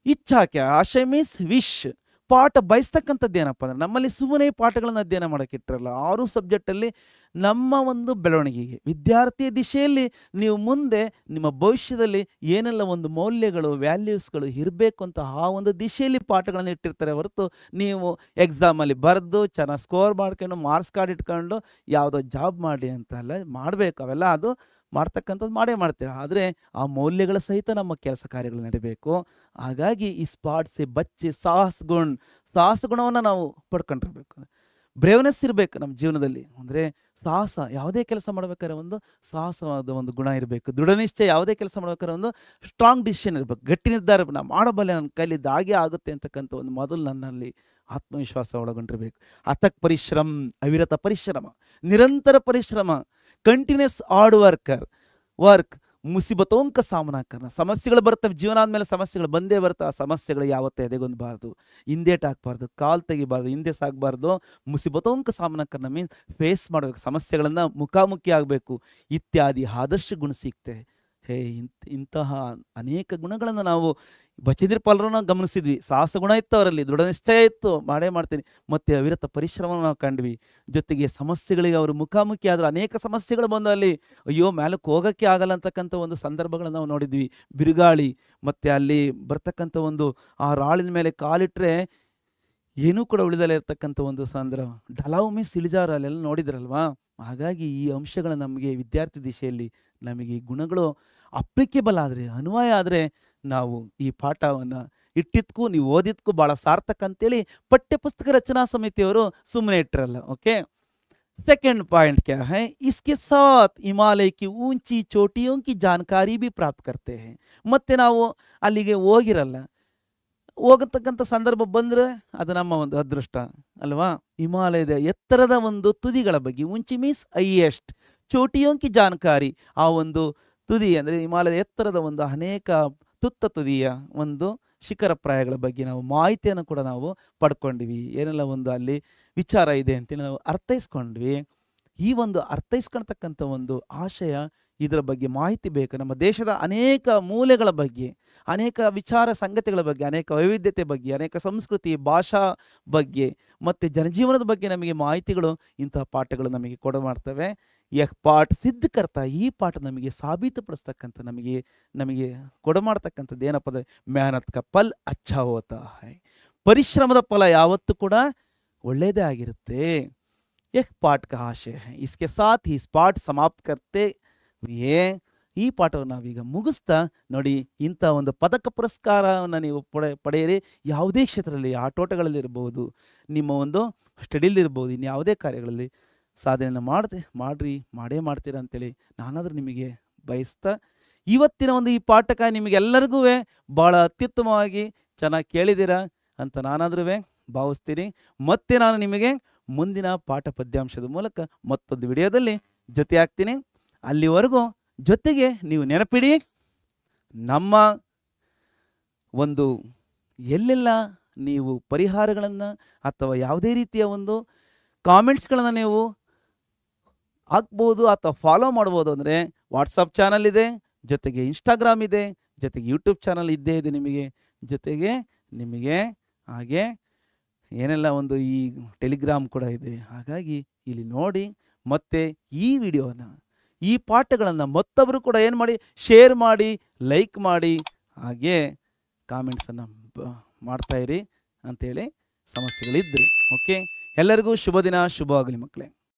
इच्छा क्या है? आशय मीन्स विश. ಪಾಠ ಬಯಸ್ತಕ್ಕಂಥದ್ದೇನಪ್ಪ ಅಂದರೆ, ನಮ್ಮಲ್ಲಿ ಸುಮ್ಮನೆ ಪಾಠಗಳನ್ನು ಅಧ್ಯಯನ ಮಾಡೋಕ್ಕಿಟ್ಟಿರಲ್ಲ. 6 ಸಬ್ಜೆಕ್ಟಲ್ಲಿ ನಮ್ಮ ಒಂದು ಬೆಳವಣಿಗೆಗೆ, ವಿದ್ಯಾರ್ಥಿಯ ದಿಶೆಯಲ್ಲಿ ನೀವು ಮುಂದೆ ನಿಮ್ಮ ಭವಿಷ್ಯದಲ್ಲಿ ಏನೆಲ್ಲ ಒಂದು ಮೌಲ್ಯಗಳು, ವ್ಯಾಲ್ಯೂಸ್ಗಳು ಇರಬೇಕು ಅಂತ ಆ ಒಂದು ದಿಶೆಯಲ್ಲಿ ಪಾಠಗಳನ್ನು ಇಟ್ಟಿರ್ತಾರೆ ಹೊರತು ನೀವು ಎಕ್ಸಾಮಲ್ಲಿ ಬರೆದು ಚೆನ್ನಾಗಿ ಸ್ಕೋರ್ ಮಾಡ್ಕೊಂಡು ಮಾರ್ಕ್ಸ್ ಕಾರ್ಡ್ ಇಟ್ಕೊಂಡು ಯಾವುದೋ ಜಾಬ್ ಮಾಡಿ ಅಂತೆಲ್ಲ ಮಾಡಬೇಕು. ಅವೆಲ್ಲ ಅದು ಮಾಡ್ತಕ್ಕಂಥದ್ದು ಮಾಡೇ ಮಾಡ್ತೀರ, ಆದರೆ ಆ ಮೌಲ್ಯಗಳ ಸಹಿತ ನಮ್ಮ ಕೆಲಸ ಕಾರ್ಯಗಳು ನಡೀಬೇಕು. ಹಾಗಾಗಿ ಈ ಸ್ಪಾಟ್ಸೆ ಬಚ್ಚೆ ಸಾಹಸ ಗುಣವನ್ನು ನಾವು ಪಡ್ಕೊಂಡಿರ್ಬೇಕು. ಬ್ರೇವ್ನೆಸ್ ಇರಬೇಕು ನಮ್ಮ ಜೀವನದಲ್ಲಿ. ಅಂದರೆ ಸಾಹಸ, ಯಾವುದೇ ಕೆಲಸ ಮಾಡ್ಬೇಕಾದ್ರೆ ಒಂದು ಸಾಹಸವಾದ ಒಂದು ಗುಣ ಇರಬೇಕು. ದೃಢನಿಶ್ಚಯ, ಯಾವುದೇ ಕೆಲಸ ಮಾಡ್ಬೇಕಾದ್ರೆ ಒಂದು ಸ್ಟ್ರಾಂಗ್ ಡಿಸಿಷನ್ ಇರಬೇಕು, ಗಟ್ಟಿ ನಿರ್ಧಾರ. ನಾನು ಮಾಡಬಲ್ಲೆ, ನನ್ನ ಕೈಲಿದ್ದು ಹಾಗೆ ಆಗುತ್ತೆ ಅಂತಕ್ಕಂಥ ಒಂದು ಮೊದಲು ನನ್ನಲ್ಲಿ ಆತ್ಮವಿಶ್ವಾಸ ಒಳಗೊಂಡಿರಬೇಕು. ಅಥಕ್ ಪರಿಶ್ರಮ, ಅವಿರತ ಪರಿಶ್ರಮ, ನಿರಂತರ ಪರಿಶ್ರಮ, ಕಂಟಿನ್ಯೂಸ್ ಹಾರ್ಡ್ ವರ್ಕ್, ಮುಸಿಬತೋಂ का सामना करना. ಸಮಸ್ಯೆಗಳು ಬರ್ತವೆ, ಜೀವನ ಆದಮೇಲೆ ಸಮಸ್ಯೆಗಳು ಬಂದೇ ಬರ್ತವೆ. ಆ ಸಮಸ್ಯೆಗಳು ಯಾವತ್ತೂ ಎದೆಗೊಂದಬಾರ್ದು, ಹಿಂದೇಟಾಕಬಾರ್ದು, ಕಾಲು ತೆಗಿಬಾರ್ದು, ಹಿಂದೆ ಸಾಗಬಾರ್ದು. ಮುಸಿಬತೋಂ का सामना करना ಮೀನ್ಸ್ ಫೇಸ್ ಮಾಡಬೇಕು, ಸಮಸ್ಯೆಗಳನ್ನು ಮುಖಾಮುಖಿ ಆಗಬೇಕು. ಇತ್ಯಾದಿ ಆದರ್ಶ ಗುಣ ಸಿಗ್ತೆ. ಇಂತಹ ಅನೇಕ ಗುಣಗಳನ್ನು ನಾವು ಬಚೇಂದ್ರ ಪಾಲರನ್ನು ಗಮನಿಸಿದ್ವಿ. ಸಾಹಸ ಗುಣ ಇತ್ತು ಅವರಲ್ಲಿ, ದೃಢ ನಿಶ್ಚಯ ಇತ್ತು, ಮಾಡೇ ಮಾಡ್ತೀನಿ. ಮತ್ತು ಅವಿರತ ಪರಿಶ್ರಮವನ್ನು ನಾವು ಕಂಡ್ವಿ. ಜೊತೆಗೆ ಸಮಸ್ಯೆಗಳಿಗೆ ಅವರು ಮುಖಾಮುಖಿ ಆದರು. ಅನೇಕ ಸಮಸ್ಯೆಗಳು ಬಂದು ಅಲ್ಲಿ ಅಯ್ಯೋ ಮೇಲಕ್ಕೆ ಹೋಗೋಕ್ಕೆ ಆಗಲ್ಲ ಅಂತಕ್ಕಂಥ ಒಂದು ಸಂದರ್ಭಗಳನ್ನು ನಾವು ನೋಡಿದ್ವಿ. ಬಿರುಗಾಳಿ ಮತ್ತು ಅಲ್ಲಿ ಬರ್ತಕ್ಕಂಥ ಒಂದು ಆ ರಾಳಿನ ಮೇಲೆ ಕಾಲಿಟ್ಟರೆ ಏನೂ ಕೂಡ ಉಳಿದಲೇ ಇರ್ತಕ್ಕಂಥ ಒಂದು ಸಂದರ್ಭ. ಡಲಾವ್ ಮೀನ್ಸ್ ಇಳಿಜಾರು, ಅಲ್ಲೆಲ್ಲ ನೋಡಿದ್ರಲ್ವಾ. ಹಾಗಾಗಿ ಈ ಅಂಶಗಳು ನಮಗೆ ವಿದ್ಯಾರ್ಥಿ ದಿಶೆಯಲ್ಲಿ ನಮಗೆ ಈ ಗುಣಗಳು ಅಪ್ಲಿಕೇಬಲ್ ಆದರೆ, ಅನ್ವಯ ಆದರೆ ನಾವು ಈ ಪಾಠವನ್ನು ಇಟ್ಟಿದ್ಕೂ ನೀವು ಓದಿದ್ಕೂ ಭಾಳ ಸಾರ್ಥಕ ಅಂತೇಳಿ ಪಠ್ಯಪುಸ್ತಕ ರಚನಾ ಸಮಿತಿಯವರು ಸುಮ್ಮನೆ ಇಟ್ಟಿರಲ್ಲ. ಓಕೆ, सेकंड पॉइंट क्या है, इसके साथ हिमालय की ऊंची चोटियों की जानकारी भी प्राप्त करते हैं. ಮತ್ತೆ ನಾವು ಅಲ್ಲಿಗೆ ಹೋಗಿರಲ್ಲ, ಹೋಗತಕ್ಕಂಥ ಸಂದರ್ಭ ಬಂದರೆ ಅದು ನಮ್ಮ ಒಂದು ಅದೃಷ್ಟ ಅಲ್ವಾ. ಹಿಮಾಲಯದ ಎತ್ತರದ ಒಂದು ತುದಿಗಳ ಬಗ್ಗೆ, ಉಂಚಿ ಮೀನ್ಸ್ ಹೈಯೆಸ್ಟ್, ಚೋಟಿಯೋಂಕಿ ಜಾನಕಾರಿ, ಆ ಒಂದು ತುದಿ ಅಂದರೆ ಹಿಮಾಲಯದ ಎತ್ತರದ ಒಂದು ಅನೇಕ ತುತ್ತ ತುದಿಯ ಒಂದು ಶಿಖರ ಪ್ರಾಯಗಳ ಬಗ್ಗೆ ನಾವು ಮಾಹಿತಿಯನ್ನು ಕೂಡ ನಾವು ಪಡ್ಕೊಂಡ್ವಿ. ಏನೆಲ್ಲ ಒಂದು ಅಲ್ಲಿ ವಿಚಾರ ಇದೆ ಅಂತೇಳಿ ನಾವು ಅರ್ಥೈಸ್ಕೊಂಡ್ವಿ. ಈ ಒಂದು ಅರ್ಥೈಸ್ಕೊಳ್ತಕ್ಕಂಥ ಒಂದು ಆಶಯ, ಇದರ ಬಗ್ಗೆ ಮಾಹಿತಿ ಬೇಕು. ನಮ್ಮ ದೇಶದ ಅನೇಕ ಮೂಲೆಗಳ ಬಗ್ಗೆ, ಅನೇಕ ವಿಚಾರ ಸಂಗತಿಗಳ ಬಗ್ಗೆ, ಅನೇಕ ವೈವಿಧ್ಯತೆ ಬಗ್ಗೆ, ಅನೇಕ ಸಂಸ್ಕೃತಿ ಭಾಷಾ ಬಗ್ಗೆ ಮತ್ತು ಜನಜೀವನದ ಬಗ್ಗೆ ನಮಗೆ ಮಾಹಿತಿಗಳು ಇಂತಹ ಪಾಠಗಳು ನಮಗೆ ಕೊಡಮಾಡ್ತವೆ. ಯಹ್ ಪಾಠ ಸಿದ್ಧ ಕರ್ತ, ಈ ಪಾಠ ನಮಗೆ ಸಾಬೀತುಪಡಿಸ್ತಕ್ಕಂಥ ನಮಗೆ ಕೊಡಮಾಡ್ತಕ್ಕಂಥದ್ದು ಏನಪ್ಪ ಅಂದರೆ ಮೆಹನತ್ ಕಾ ಫಲ್ ಅಚ್ಚಾ ಹೋತಾ ಹೈ, ಪರಿಶ್ರಮದ ಫಲ ಯಾವತ್ತೂ ಕೂಡ ಒಳ್ಳೆಯದೇ ಆಗಿರುತ್ತೆ. ಯಹ್ ಪಾಠ ಕಾ ಆಶಯ ಹೈ, ಇಸ್ಕೆ ಸಾಥ್ ಈ ಪಾಠ ಸಮಾಪ್ತ ಕರ್ತೆ ಈ ಪಾಠವನ್ನು ನಾವೀಗ ಮುಗಿಸ್ತಾ ನೋಡಿ, ಇಂಥ ಒಂದು ಪದಕ ಪುರಸ್ಕಾರವನ್ನು ನೀವು ಪಡೆಯಿರಿ. ಯಾವುದೇ ಕ್ಷೇತ್ರದಲ್ಲಿ, ಆಟೋಟಗಳಲ್ಲಿ ಇರ್ಬೋದು, ನಿಮ್ಮ ಒಂದು ಸ್ಟಡಿಲಿರ್ಬೋದು, ಇನ್ಯಾವುದೇ ಕಾರ್ಯಗಳಲ್ಲಿ ಸಾಧನೆಯನ್ನು ಮಾಡೇ ಮಾಡ್ತೀರಾ ಅಂತೇಳಿ ನಾನಾದರೂ ನಿಮಗೆ ಬಯಸ್ತಾ, ಇವತ್ತಿನ ಒಂದು ಈ ಪಾಠಕ ನಿಮಗೆಲ್ಲರಿಗೂ ಭಾಳ ಅತ್ಯುತ್ತಮವಾಗಿ ಚೆನ್ನಾಗಿ ಕೇಳಿದ್ದೀರಾ ಅಂತ ನಾನಾದ್ರೂ ಭಾವಿಸ್ತೀನಿ. ಮತ್ತೆ ನಾನು ನಿಮಗೆ ಮುಂದಿನ ಪಾಠ ಪದ್ಯಾಂಶದ ಮೂಲಕ ಮತ್ತೊಂದು ವಿಡಿಯೋದಲ್ಲಿ ಜೊತೆ ಆಗ್ತೀನಿ. ಅಲ್ಲಿವರೆಗೂ ಜೊತೆಗೆ ನೀವು ನೆನಪಿಡಿ, ನಮ್ಮ ಒಂದು ಎಲ್ಲೆಲ್ಲ ನೀವು ಪರಿಹಾರಗಳನ್ನು ಅಥವಾ ಯಾವುದೇ ರೀತಿಯ ಒಂದು ಕಾಮೆಂಟ್ಸ್ಗಳನ್ನು ನೀವು ಹಾಕ್ಬೋದು ಅಥವಾ ಫಾಲೋ ಮಾಡ್ಬೋದು. ಅಂದರೆ ವಾಟ್ಸಪ್ ಚಾನಲ್ ಇದೆ, ಜೊತೆಗೆ ಇನ್ಸ್ಟಾಗ್ರಾಮ್ ಇದೆ, ಜೊತೆಗೆ ಯೂಟ್ಯೂಬ್ ಚಾನಲ್ ಇದ್ದೇ ಇದೆ ಜೊತೆಗೆ ನಿಮಗೆ ಹಾಗೆ ಏನೆಲ್ಲ ಒಂದು ಈ ಟೆಲಿಗ್ರಾಮ್ ಕೂಡ ಇದೆ. ಹಾಗಾಗಿ ಇಲ್ಲಿ ನೋಡಿ, ಮತ್ತು ಈ ವಿಡಿಯೋನ, ಈ ಪಾಠಗಳನ್ನು ಮತ್ತೊಬ್ಬರು ಕೂಡ ಏನು ಮಾಡಿ, ಶೇರ್ ಮಾಡಿ, ಲೈಕ್ ಮಾಡಿ, ಹಾಗೆ ಕಾಮೆಂಟ್ಸನ್ನು ಮಾಡ್ತಾಯಿರಿ ಅಂಥೇಳಿ ಸಮಸ್ಯೆಗಳಿದ್ದರೆ. ಓಕೆ, ಎಲ್ಲರಿಗೂ ಶುಭ ದಿನ, ಶುಭವಾಗಲಿ ಮಕ್ಕಳೇ.